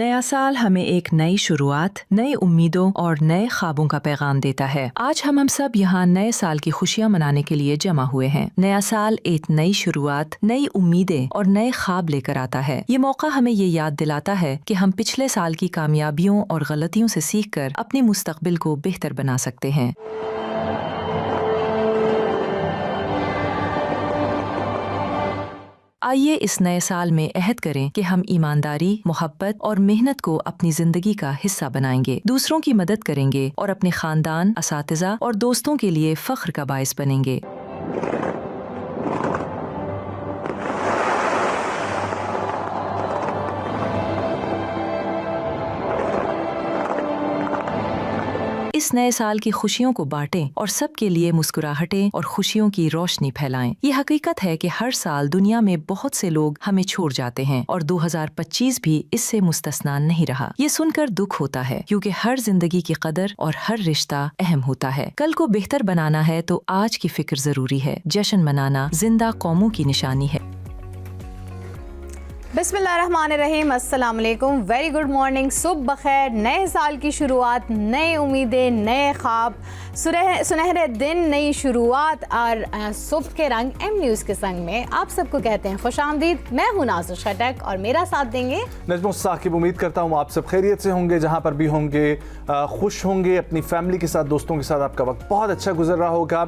नया साल हमें एक नई शुरुआत, नई उम्मीदों और नए ख्वाबों का पैगाम देता है। आज हम सब यहाँ नए साल की खुशियाँ मनाने के लिए जमा हुए हैं। नया साल एक नई शुरुआत, नई उम्मीदें और नए ख्वाब लेकर आता है। ये मौका हमें ये याद दिलाता है कि हम पिछले साल की कामयाबियों और गलतियों से सीखकर अपने मुस्तकबिल को बेहतर बना सकते हैं। आइए इस नए साल में अहद करें कि हम ईमानदारी, मोहब्बत और मेहनत को अपनी जिंदगी का हिस्सा बनाएंगे, दूसरों की मदद करेंगे और अपने खानदान, असातिज़ा और दोस्तों के लिए फख्र का बाइस बनेंगे। इस नए साल की खुशियों को बांटें और सबके लिए मुस्कुराहटें और खुशियों की रोशनी फैलाएं। ये हकीकत है कि हर साल दुनिया में बहुत से लोग हमें छोड़ जाते हैं और 2025 भी इससे मुस्तस्ना नहीं रहा। ये सुनकर दुख होता है क्योंकि हर जिंदगी की कदर और हर रिश्ता अहम होता है। कल को बेहतर बनाना है तो आज की फिक्र जरूरी है। जश्न मनाना जिंदा कौमों की निशानी है। बिस्मिल्लाहिर्रहमानिर्रहीम, अस्सलाम वालेकुम, वेरी गुड मॉर्निंग, सुबह बखैर। नए साल की शुरुआत, नए उम्मीदें, नए ख्वाब, सुनहरे दिन, नई शुरुआत और सुबह के रंग एम न्यूज़ के संग में आप सबको कहते हैं खुश आमदीद। मैं हूं नाज़िर खटक और मेरा साथ देंगे नजमो साकिब। उम्मीद करता हूँ आप सब खैरियत से होंगे, जहाँ पर भी होंगे खुश होंगे, अपनी फैमिली के साथ, दोस्तों के साथ आपका वक्त बहुत अच्छा गुजर रहा होगा।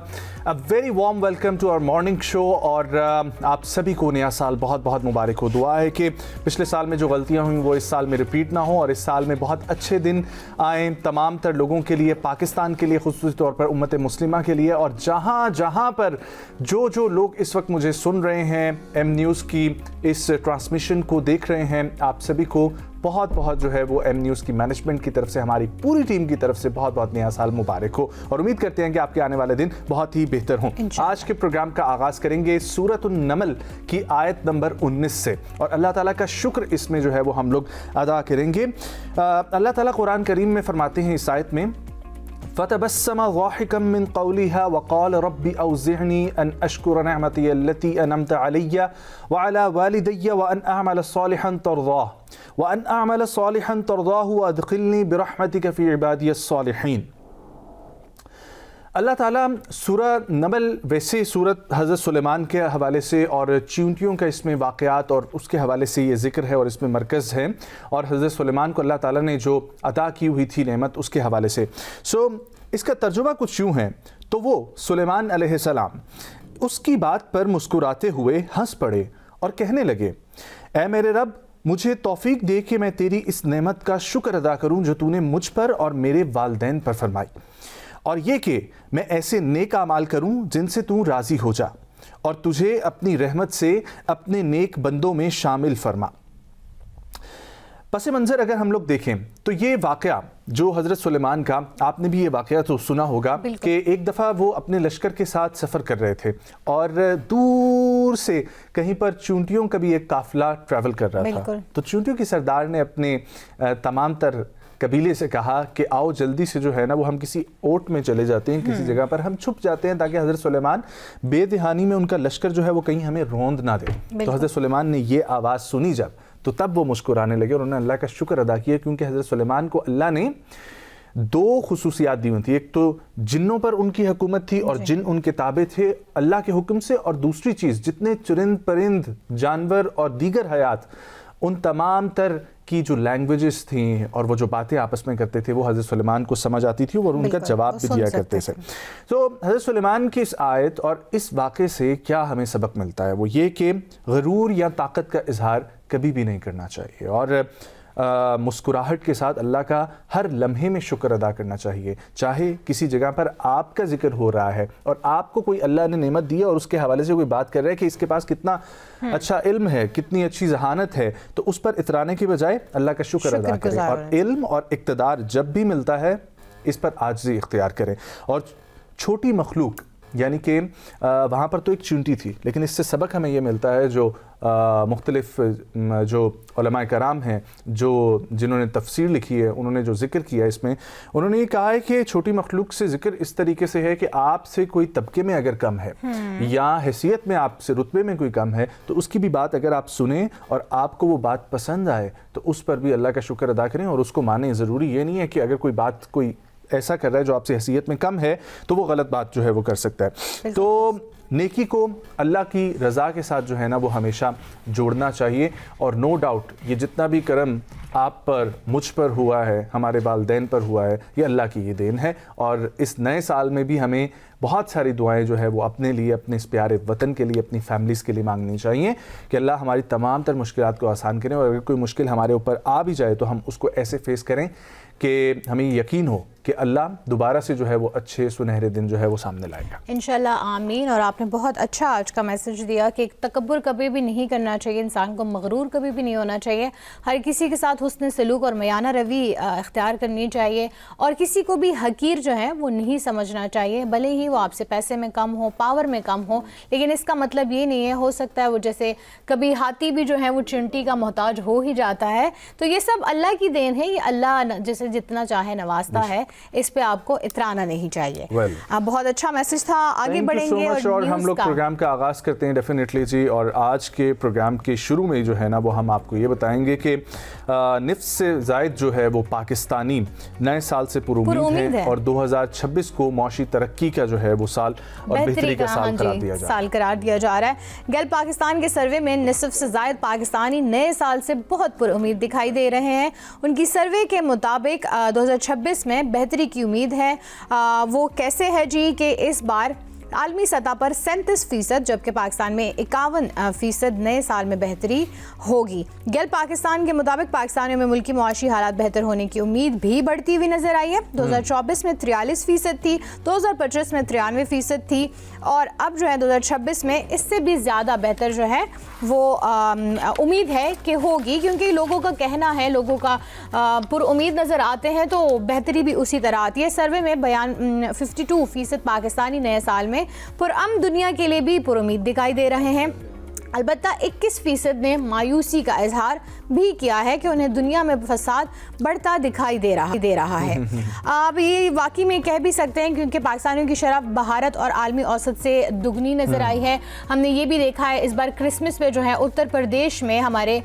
A very warm welcome to our morning show. और आप सभी को नया साल बहुत बहुत मुबारक हो। दुआ है कि पिछले साल में जो गलतियां हुई वो इस साल में रिपीट ना हो और इस साल में बहुत अच्छे दिन आए तमाम तर लोगों के लिए, पाकिस्तान के लिए, खुसूसी तौर पर उम्मत मुस्लिमा के लिए। और जहां जहां पर जो लोग इस वक्त मुझे सुन रहे हैं, एम न्यूज़ की इस ट्रांसमिशन को देख रहे हैं, आप सभी को बहुत बहुत जो है वो एम न्यूज़ की मैनेजमेंट की तरफ से, हमारी पूरी टीम की तरफ से बहुत बहुत नया साल मुबारक हो। और उम्मीद करते हैं कि आपके आने वाले दिन बहुत ही बेहतर हों। आज के प्रोग्राम का आगाज़ करेंगे सूरत नमल की आयत नंबर 19 से और अल्लाह ताला का शुक्र इसमें जो है वो हम लोग अदा करेंगे। अल्लाह ताला कुरान करीम में फरमाते हैं इस आयत में, फ़तबस्सम ज़ाहिकम मिन क़ौलिहा वक़ाल रब्बी औज़िअनी अन अश्कुर निअमती अल्लती अनअमत अलैया व अला वालिदैया व अन अअमल सालिहन तरज़ाहु व अदखिलनी बिरहमतिक फ़ी इबादियस सालिहीन। अल्लाह ताला सूरह नमल वैसे सूरत हज़रत सुलेमान के हवाले से और चींटियों का इसमें वाक़यात और उसके हवाले से ये ज़िक्र है और इसमें मरकज़ है और हज़रत सुलेमान को अल्लाह ताला ने जो अता की हुई थी नेमत उसके हवाले से। इसका तर्जुमा कुछ यूँ है, तो वो सुलेमान अलैहिस्सलाम उसकी बात पर मुस्कुराते हुए हंस पड़े और कहने लगे, ऐ मेरे रब, मुझे तौफीक दे कि मैं तेरी इस नेमत का शुक्र अदा करूँ जो तूने मुझ पर और मेरे वालदैन पर फरमाई, और ये कि मैं ऐसे नेक अमाल करूं जिनसे तू राज़ी हो जा और तुझे अपनी रहमत से अपने नेक बंदों में शामिल फरमा। पस मंज़र अगर हम लोग देखें तो ये वाक़या जो हज़रत सुलेमान का, आपने भी ये वाक़या तो सुना होगा कि एक दफ़ा वो अपने लश्कर के साथ सफ़र कर रहे थे और दूर से कहीं पर चूंटियों का भी एक काफ़िला ट्रैवल कर रहा था। तो चूंटियों के सरदार ने अपने तमाम तर कबीले से कहा कि आओ जल्दी से जो है ना वो हम किसी ओट में चले जाते हैं, किसी जगह पर हम छुप जाते हैं ताकि हज़रत सुलेमान बेदहानी में उनका लश्कर जो है वो कहीं हमें रोंद ना दे। तो हज़रत सुलेमान ने ये आवाज़ सुनी जब, तो तब वो मुस्कुराने लगे और उन्होंने अल्लाह का शुक्र अदा किया, क्योंकि हज़रत सुलेमान को अल्लाह ने दो खुसूसियात दी हुई थी। एक तो जिन्नों पर उनकी हुकूमत थी और जिन उनके ताबे थे अल्लाह के हुक्म से, और दूसरी चीज़ जितने चुरिंद परिंद जानवर और दीगर हयात, उन तमाम तर की जो लैंग्वेजेस थी और वो जो बातें आपस में करते थे वो हज़रत सुलेमान को समझ आती थी और उनका जवाब भी दिया करते थे। तो हज़रत सुलेमान की इस आयत और इस वाक़े से क्या हमें सबक मिलता है, वो ये कि गरूर या ताकत का इजहार कभी भी नहीं करना चाहिए और मुस्कुराहट के साथ अल्लाह का हर लम्हे में शुक्र अदा करना चाहिए। चाहे किसी जगह पर आपका जिक्र हो रहा है और आपको कोई अल्लाह ने नेमत दी है और उसके हवाले से कोई बात कर रहा है कि इसके पास कितना अच्छा इल्म है, कितनी अच्छी जहानत है, तो उस पर इतराने की बजाय अल्लाह का शुक्र अदा करें और इल्म और इक़्तिदार जब भी मिलता है इस पर आजिज़ी इख्तियार करें। और छोटी मखलूक यानी कि वहाँ पर तो एक चींटी थी, लेकिन इससे सबक हमें ये मिलता है जो مختلف جو علماء کرام ہیں جنہوں نے تفسیر لکھی ہے انہوں نے جو ذکر کیا اس میں انہوں نے یہ کہا ہے کہ چھوٹی مخلوق سے ذکر اس طریقے سے ہے کہ آپ سے کوئی طبقے میں اگر کم ہے یا حیثیت میں آپ سے رتبے میں کوئی کم ہے تو اس کی بھی بات اگر آپ سنیں اور آپ کو وہ بات پسند آئے تو اس پر بھی اللہ کا شکر ادا کریں اور اس کو مانیں. ضروری یہ نہیں ہے کہ اگر کوئی ایسا کر رہا ہے جو آپ سے حیثیت میں کم ہے تو وہ غلط بات جو ہے وہ کر سکتا ہے. تو نیکی کو اللہ کی رضا کے ساتھ جو ہے نا وہ ہمیشہ جوڑنا چاہیے اور نو ڈاؤٹ یہ جتنا بھی کرم آپ پر مجھ پر ہوا ہے ہمارے والدین پر ہوا ہے یہ اللہ کی یہ دین ہے. اور اس نئے سال میں بھی ہمیں بہت ساری دعائیں جو ہے وہ اپنے لیے اپنے اس پیارے وطن کے لیے اپنی فیملیز کے لیے مانگنی چاہیے کہ اللہ ہماری تمام تر مشکلات کو آسان کریں اور اگر کوئی مشکل ہمارے اوپر آ بھی جائے تو ہم اس کو ایسے فیس کریں کہ ہمیں یقین ہو کہ اللہ دوبارہ سے جو ہے وہ اچھے سنہرے دن جو ہے وہ سامنے لائے گا انشاءاللہ. آمین. اور آپ نے بہت اچھا آج کا میسج دیا کہ تکبر کبھی بھی نہیں کرنا چاہیے, انسان کو مغرور کبھی بھی نہیں ہونا چاہیے, ہر کسی کے ساتھ حسن سلوک اور میانہ روی اختیار کرنی چاہیے اور کسی کو بھی حقیر جو ہے وہ نہیں سمجھنا چاہیے بھلے ہی وہ آپ سے پیسے میں کم ہو پاور میں کم ہو. لیکن اس کا مطلب یہ نہیں ہے, ہو سکتا ہے وہ جیسے کبھی ہاتھی بھی جو ہے وہ چنٹی کا محتاج ہو ہی جاتا ہے. تو یہ سب اللہ کی دین ہے, یہ اللہ جسے جتنا چاہے نوازتا ہے, اس پہ آپ کو اترانا نہیں چاہیے. بہت اچھا میسج تھا. آگے بڑھیں گے اور ہم لوگ پروگرام کا آغاز کرتے ہیں ڈیفینیٹلی جی. اور آج کے پروگرام کے شروع میں جو ہے نا وہ ہم آپ کو یہ بتائیں گے کہ نصف سے زائد جو ہے وہ پاکستانی نئے سال سے پر امید ہے اور 2026 کو معاشی ترقی کا جو ہے وہ سال اور بہتری کا سال قرار دیا جا رہا ہے. گیل پاکستان کے سروے میں نصف سے زائد پاکستانی نئے سال سے بہت پر امید دکھائی دے رہے ہیں. ان کی سروے کے مطابق 2026 میں بہتری کی امید ہے. وہ کیسے ہے جی کہ اس بار عالمی سطح پر 37% جبکہ پاکستان میں 51% نئے سال میں بہتری ہوگی. گیل پاکستان کے مطابق پاکستان میں ملکی معاشی حالات بہتر ہونے کی امید بھی بڑھتی ہوئی نظر آئی ہے. 2024 میں 43% تھی, 2025 میں 93% تھی اور اب جو ہے 2026 میں اس سے بھی زیادہ بہتر جو ہے وہ امید ہے کہ ہوگی, کیونکہ لوگوں کا کہنا ہے, لوگوں کا پر امید نظر آتے ہیں تو بہتری بھی اسی طرح آتی ہے. سروے میں 52% پاکستانی نئے سال میں پرامن دنیا کے لیے بھی پر امید دکھائی دے رہے ہیں. البتہ 21% نے مایوسی کا اظہار بھی کیا ہے کہ انہیں دنیا میں فساد بڑھتا دکھائی دے رہا ہے. اب یہ واقعی میں کہہ بھی سکتے ہیں کیونکہ پاکستانیوں کی شرح بھارت اور عالمی اوسط سے دگنی نظر آئی ہے. ہم نے یہ بھی دیکھا ہے اس بار کرسمس پہ جو ہے اتر پردیش میں ہمارے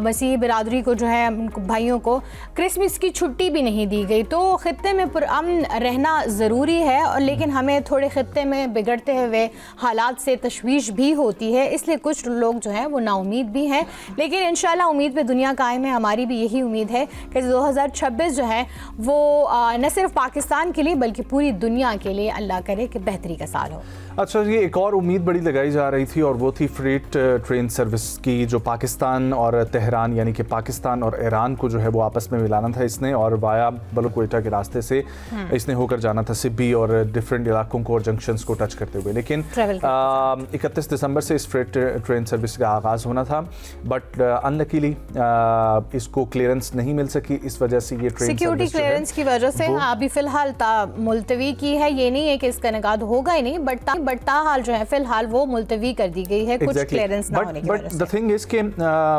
مسیحی برادری کو جو ہے بھائیوں کو کرسمس کی چھٹی بھی نہیں دی گئی. تو خطے میں پرامن رہنا ضروری ہے اور لیکن ہمیں تھوڑے خطے میں بگڑتے ہوئے حالات سے تشویش بھی ہوتی ہے, اس لیے کچھ لوگ جو ہیں وہ نا امید بھی ہیں. لیکن انشاءاللہ امید پہ دنیا قائم ہے. ہماری بھی یہی امید ہے کہ 2026 جو ہے وہ نہ صرف پاکستان کے لیے بلکہ پوری دنیا کے لیے اللہ کرے کہ بہتری کا سال ہو. اچھا یہ ایک اور امید بڑی لگائی جا رہی تھی اور وہ تھی فریٹ ٹرین سروس کی جو پاکستان اور تہران یعنی کہ پاکستان اور ایران کو جو ہے وہ آپس میں ملانا تھا اس نے اور وایا بلوکویٹا کے راستے سے اس نے ہو کر جانا تھا سبی اور ڈفرینٹ علاقوں کو اور جنکشنز کو ٹچ کرتے ہوئے. لیکن 31 دسمبر سے اس فریٹ ٹرین سروس کا آغاز ہونا تھا بٹ انلکیلی اس کو کلیئرنس نہیں مل سکی. اس وجہ سے یہ ٹرین سیکیورٹی کلیئرنس کی وجہ سے ابھی فی الحال ملتوی کی ہے. یہ نہیں ہے کہ اس کا انعقاد ہوگا ہی نہیں بٹ تاحال جو ہے فی الحال وہ ملتوی کر دی گئی ہے کچھ کلیئرنس نہ ہونے کی وجہ سے. بٹ the thing is کہ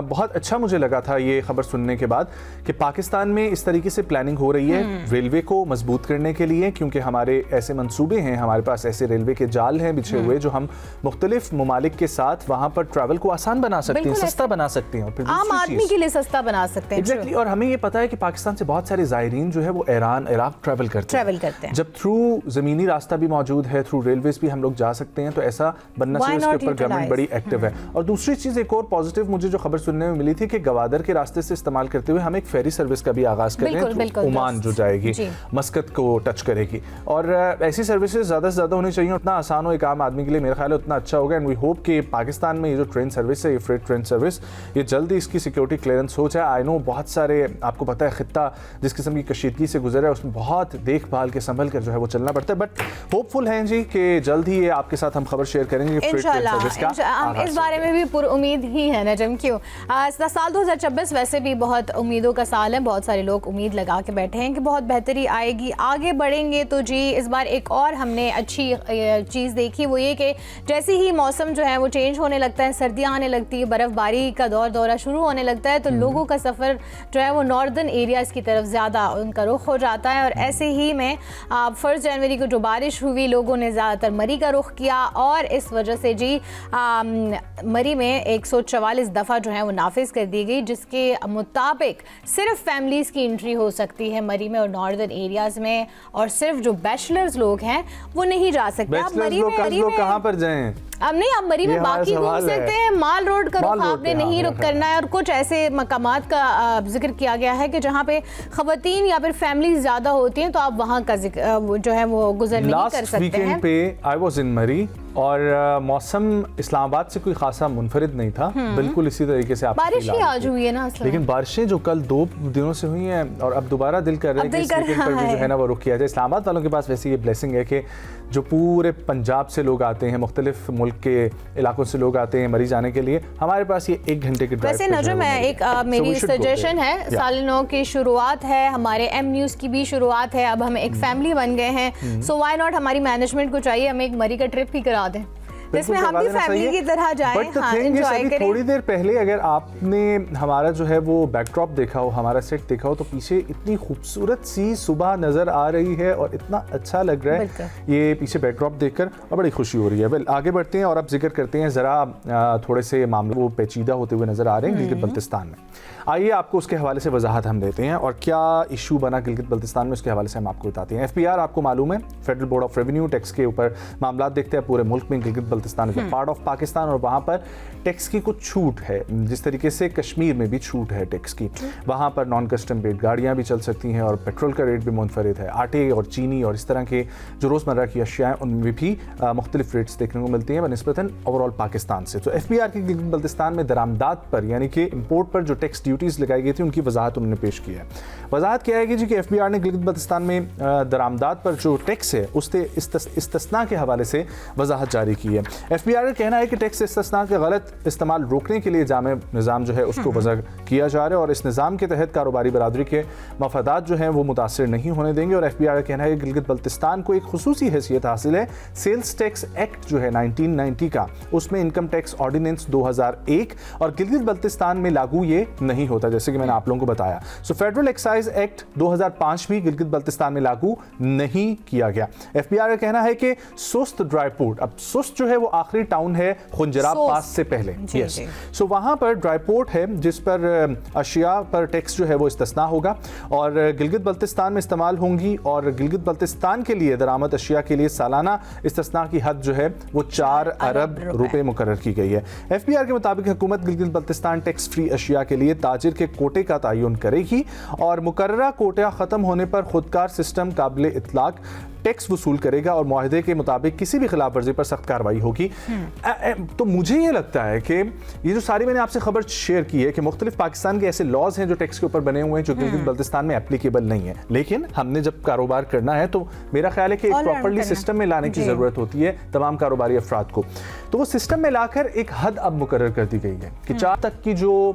بہت اچھا مجھے لگا تھا یہ خبر سننے کے بعد کہ پاکستان میں اس طریقے سے پلاننگ ہو رہی ہے ریلوے کو مضبوط کرنے کے لیے, کیونکہ ہمارے ایسے منصوبے ہیں, ہمارے پاس ایسے ریلوے کے جال ہیں بچھے ہوئے جو ہم مختلف ممالک کے ساتھ وہاں پر ٹریول کو آسان بنا سکتے ہیں, سستا بنا سکتے ہیں, عام آدمی کے لیے سستا بنا سکتے ہیں. ایگزیکٹلی. اور ہمیں یہ پتا ہے کہ پاکستان سے بہت سارے زائرین جو ہے وہ ایران عراق ٹریول کرتے ہیں. جب تھرو زمینی راستہ بھی موجود ہے, تھرو ریلویز بھی ہم لوگ جا سکتے ہیں, تو ایسا بننا چاہیے. اس کے اوپر گورنمنٹ بڑی ایکٹیو ہے. اور دوسری چیز ایک اور پازیٹیو مجھے جو خبر سننے میں ملی تھی کہ گوادر کے راستے سے استعمال کرتے ہوئے ہم ایک فیری سروس کا بھی آغاز کر رہے ہیں, عمان جو جائے گی مسقط کو ٹچ کرے گی. اور ایسی سروسز زیادہ سے زیادہ ہونی چاہیے, اتنا آسان ہو ایک عام آدمی کے لیے, میرا خیال ہے اتنا اچھا ہوگا. اینڈ وی ہوپ کہ پاکستان میں یہ جو ٹرین سروس ہے, یہ فریٹ ٹرین سروس, یہ جلدی اس کی سیکیورٹی کلیئرنس ہو جائے. آئی نو بہت سارے آپ کو پتہ ہے خطہ جس قسم کی کشیدگی سے گزرا ہے اس میں بہت دیکھ بھال کے سنبھل کر جو ہے وہ چلنا پڑتا ہے, بٹ ہوپ فل ہیں جی کہ جلد ہی آپ کے ساتھ ہم خبر شیئر کریں گے. اس بارے میں بھی پر امید ہی ہے نجم. کیوں سال 2026 ویسے بھی بہت امیدوں کا سال ہے, بہت سارے لوگ امید لگا کے بیٹھے ہیں کہ بہت بہتری آئے گی, آگے بڑھیں گے. تو جی اس بار ایک اور ہم نے اچھی چیز دیکھی, وہ یہ کہ جیسے ہی موسم جو ہے وہ چینج ہونے لگتا لگتا ہے, سردیاں آنے لگتی ہے, برف باری کا دورہ شروع ہونے لگتا ہے, تو لوگوں کا سفر جو ہے وہ ناردرن ایریاز کی طرف زیادہ ان کا رخ ہو جاتا ہے. اور ایسے ہی میں 1 جنوری کو جو بارش ہوئی, لوگوں نے زیادہ تر مری کا رخ کیا, اور اس وجہ سے جی مری میں 144 دفعہ جو ہے وہ نافذ کر دی گئی, جس کے مطابق صرف فیملیز کی انٹری ہو سکتی ہے مری میں اور ناردرن ایریاز میں, اور صرف جو بیچلرز لوگ ہیں وہ نہیں جا سکتے. اب مری میں کہاں پر جائیں؟ اب نہیں, اب مری میں باقی گھوم سکتے ہیں, مال روڈ کا رخ آپ نے نہیں رک کرنا ہے, اور کچھ ایسے مقامات کا ذکر کیا گیا ہے کہ جہاں پہ خواتین یا پھر فیملیز زیادہ ہوتی ہیں تو آپ وہاں کا جو ہے وہ گزر نہیں کر سکتے ہیں. لاسٹ ویکنڈ پہ آئی واز ان مری, اور موسم اسلام آباد سے کوئی خاصا منفرد نہیں تھا, بالکل اسی طریقے سے بارش ہی آج ہوئی ہے نا, لیکن بارشیں جو کل 2 دنوں سے ہوئی ہیں, اور اب دوبارہ دل کر رہا ہے کہ اس ویکنڈ پر بھی جو ہے نا وہ رخ کیا جائے. اسلام آباد والوں کے پاس ویسے یہ بلیسنگ ہے کہ جو پورے پنجاب سے لوگ آتے ہیں, مختلف ملک کے علاقوں سے لوگ آتے ہیں مری جانے کے لیے, ہمارے پاس یہ 1 گھنٹے کی ڈرائیو. ویسے نجم ہے, ایک میری سجیشن ہے, سال نو کی شروعات ہے, ہمارے ایم نیوز کی بھی شروعات ہے, اب ہم ایک فیملی بن گئے ہیں, سو وائی ناٹ, ہماری مینجمنٹ کو چاہیے ہم ایک مری کا ٹرپ ہی کرا دیں, جس میں ہم بھی فیملی کی طرح جائیں, انجوائے کریں. تھوڑی دیر پہلے اگر آپ نے ہمارا جو ہے وہ بیک ڈراپ دیکھا ہو, ہمارا سیٹ دیکھا ہو, تو پیچھے اتنی خوبصورت سی صبح نظر آ رہی ہے اور اتنا اچھا لگ رہا ہے یہ پیچھے بیک ڈراپ دیکھ کر, اور بڑی خوشی ہو رہی ہے. آگے بڑھتے ہیں اور اب ذکر کرتے ہیں, ذرا تھوڑے سے معاملے وہ پیچیدہ ہوتے ہوئے نظر آ رہے ہیں گلگت بلتستان میں. آئیے آپ کو اس کے حوالے سے وضاحت ہم دیتے ہیں, اور کیا ایشو بنا گلگت بلتستان میں اس کے حوالے سے ہم آپ کو بتاتے ہیں. FBR آپ کو معلوم ہے federal board of revenue tax کے اوپر معاملات دیکھتے ہیں پورے ملک میں. Gilgit Baltistan is part of Pakistan, اور وہاں پر ٹیکس کی کچھ چھوٹ ہے, جس طریقے سے کشمیر میں بھی چھوٹ ہے ٹیکس کی. وہاں پر نان کسٹم ریٹ گاڑیاں بھی چل سکتی ہیں, اور پیٹرول کا ریٹ بھی منفرد ہے. آٹے اور چینی اور اس طرح کے جو روزمرہ کی اشیاء ہیں ان میں بھی مختلف ریٹس دیکھنے کو ملتی ہیں بنسبتاً اوور آل پاکستان سے. تو FBR کی گلگت بلتستان میں درآمدات پر, یعنی کہ امپورٹ پر جو ٹیکس ڈیوٹیز لگائی گئی تھی, ان کی وضاحت انہوں نے پیش کی ہے. وضاحت کیا ہے کہ جی کہ FBR نے گلگت بلتستان میں درآمدات پر جو ٹیکس ہے اس سے استثناء کے حوالے سے وضاحت جاری کی ہے. FBR کا کہنا ہے کہ ٹیکس استثناء کے غلط استعمال روکنے کے لیے جامع نظام جو ہے اس کو وضع کیا جا رہا ہے, اور اس نظام کے تحت کاروباری برادری کے مفادات جو ہیں وہ متاثر نہیں ہونے دیں گے. اور FBR کا کہنا ہے کہ گلگت بلتستان کو ایک خصوصی حیثیت حاصل ہے سیلز ٹیکس ایکٹ جو ہے 1990 کا, اس میں انکم ٹیکس آرڈیننس 2001, اور گلگت بلتستان میں لاگو یہ نہیں ہوتا, جیسے کہ میں نے آپ لوگوں کو بتایا. سو فیڈرل ایکسائز ایکٹ 2005 بھی گلگت بلتستان میں لاگو نہیں کیا گیا. FBR کا کہنا ہے کہ سست ڈرائی پورٹ, اب سست جو ہے وہ آخری ٹاؤن ہے خنجراب پاس سے پہلے, یس, سو وہاں پر ڈرائی پورٹ ہے جس پر اشیاء پر ٹیکس جو ہے وہ استثناء ہوگا, اور گلگت بلتستان میں استعمال ہوں گی, اور گلگت بلتستان کے لیے درآمد اشیاء کے لیے سالانہ استثناء کی حد جو ہے وہ 4 ارب روپے مقرر کی گئی ہے. FBR کے مطابق حکومت گلگت بلتستان ٹیکس فری اشیاء کے لیے تاجر کے کوٹے کا تعین کرے گی, اور مقررہ کوٹہ ختم ہونے پر خودکار سسٹم قابل اطلاق ٹیکس وصول کرے گا, اور معاہدے کے مطابق کسی بھی خلاف ورزی پر سخت کارروائی ہوگی. تو مجھے یہ لگتا ہے کہ یہ جو ساری میں نے آپ سے خبر شیئر کی ہے کہ مختلف پاکستان کے ایسے لاز ہیں جو ٹیکس کے اوپر بنے ہوئے ہیں جو گلگت بلتستان میں اپلیکیبل نہیں ہے, لیکن ہم نے جب کاروبار کرنا ہے تو میرا خیال ہے کہ ایک پراپرلی سسٹم میں لانے کی ضرورت ہوتی ہے تمام کاروباری افراد کو. تو وہ سسٹم میں لا کر ایک حد اب مقرر کر دی گئی ہے کہ 4 تک کی جو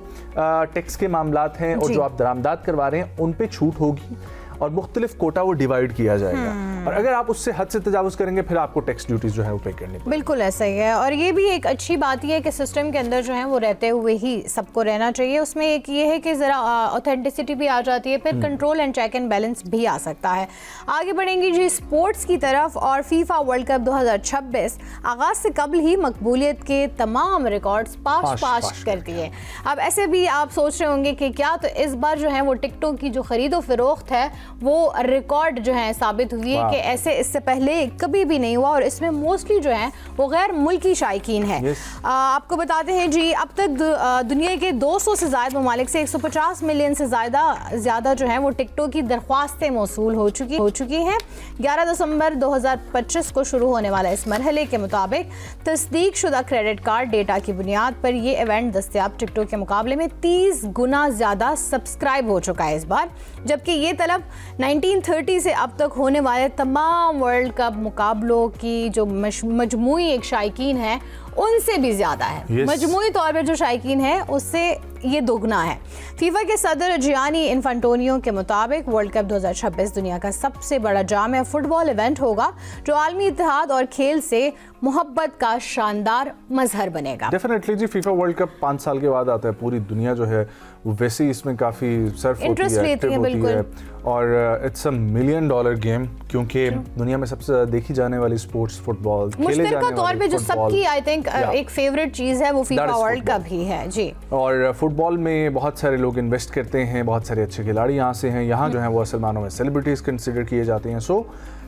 ٹیکس کے معاملات ہیں اور جو آپ درآمدات کروا رہے ہیں ان پہ چھوٹ ہوگی, اور مختلف کوٹا وہ ڈیوائیڈ کیا جائے گا, اور اگر آپ اس سے حد سے تجاوز کریں گے پھر آپ کو ٹیکس ڈیوٹیز جو ہے وہ پے کرنی پڑے. بالکل ایسا ہی ہے, اور یہ بھی ایک اچھی بات یہ ہے کہ سسٹم کے اندر جو ہے وہ رہتے ہوئے ہی سب کو رہنا چاہیے. اس میں ایک یہ ہے کہ ذرا اوتھینٹسٹی بھی آ جاتی ہے, پھر control and check and balance بھی آ سکتا ہے. آگے بڑھیں گی جی اسپورٹس کی طرف, اور فیفا ورلڈ کپ 2026 آغاز سے قبل ہی مقبولیت کے تمام ریکارڈز پاش کرتی ہے. اب ایسے بھی آپ سوچ رہے ہوں گے کہ کیا تو اس بار جو ہے وہ ٹکٹوں کی جو خرید و فروخت ہے وہ ریکارڈ جو ہے ثابت ہوئی ہے کہ ایسے اس سے پہلے کبھی بھی نہیں ہوا, اور اس میں موسٹلی جو ہے وہ غیر ملکی شائقین ہیں. آپ کو بتاتے ہیں جی اب تک دنیا کے 200 سے زائد ممالک سے 150 ملین سے زیادہ جو ہے وہ ٹکٹوں کی درخواستیں موصول ہو چکی ہیں. 11 دسمبر 2025 کو شروع ہونے والا اس مرحلے کے مطابق تصدیق شدہ کریڈٹ کارڈ ڈیٹا کی بنیاد پر یہ ایونٹ دستیاب ٹکٹوں کے مقابلے میں 30 گنا زیادہ سبسکرائب ہو چکا ہے اس بار, جبکہ یہ طلب 1930 سے اب تک ہونے والے تمام ورلڈ کپ مقابلوں کی جو مجموعی ایک شائقین ہے ان سے بھی زیادہ ہے. Yes. مجموعی طور پہ جو شائقین ہیں اس سے یہ دوگنا ہے. فیفا کے صدر جیانی انفانٹونیو کے مطابق ورلڈ کپ 2026 دنیا کا سب سے بڑا جامع فٹ بال ایونٹ ہوگا جو عالمی اتحاد اور کھیل سے محبت کا شاندار مظہر بنے گا. ڈیفینیٹلی جی, فیفا ورلڈ کپ 5 سال کے بعد آتا ہے. پوری دنیا جو ہے وہ ویسے ہی اس میں کافی صرف ہوتی ہے, ایکٹیو ہوتی ہے, اور اٹس اے $1 ملین گیم, کیونکہ دنیا میں سب سے زیادہ دیکھی جانے والی اسپورٹس فٹ بال, مشترکہ طور پہ جو سب کی آئی تھنک ایک فیوریٹ چیز ہے وہ فیفا ورلڈ کپ ہی ہے جی. اور فٹ بال میں بہت سارے لوگ انویسٹ کرتے ہیں, بہت سارے اچھے کھلاڑی یہاں سے ہیں, یہاں جو ہیں وہ اصل معنوں میں سیلیبریٹیز کنسیڈر کیے جاتے ہیں. سو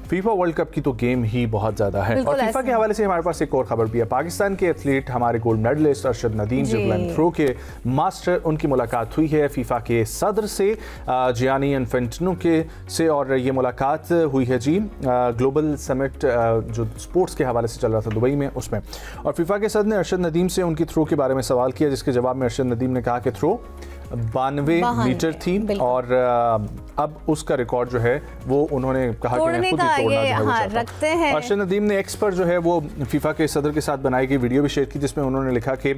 فیفا ورلڈ کپ کی تو گیم ہی بہت زیادہ ہے. اور فیفا کے حوالے سے ہمارے پاس ایک اور خبر بھی ہے. پاکستان کے ایتھلیٹ, ہمارے گولڈ میڈلسٹ ارشد ندیم جو جیولن تھرو کے ماسٹر, ان کی ملاقات ہوئی ہے فیفا کے صدر سے, جیانی انفینٹینو کے سے, اور یہ ملاقات ہوئی ہے جی گلوبل سمٹ جو اسپورٹس کے حوالے سے چل رہا تھا دبئی میں, اس میں. اور فیفا کے صدر نے ارشد ندیم سے ان کی تھرو کے بارے میں سوال کیا, جس کے جواب میں ارشد ندیم نے کہا کہ تھرو 92 میٹر تھی, اور اب اس کا ریکارڈ جو ہے وہ انہوں نے کہا کہ میں خود ہی توڑنا چاہتا ہوں. ارشد ندیم نے ایکس پر جو ہے وہ فیفا کے صدر کے ساتھ بنائی گئی ویڈیو بھی شیئر کی, جس میں انہوں نے لکھا کہ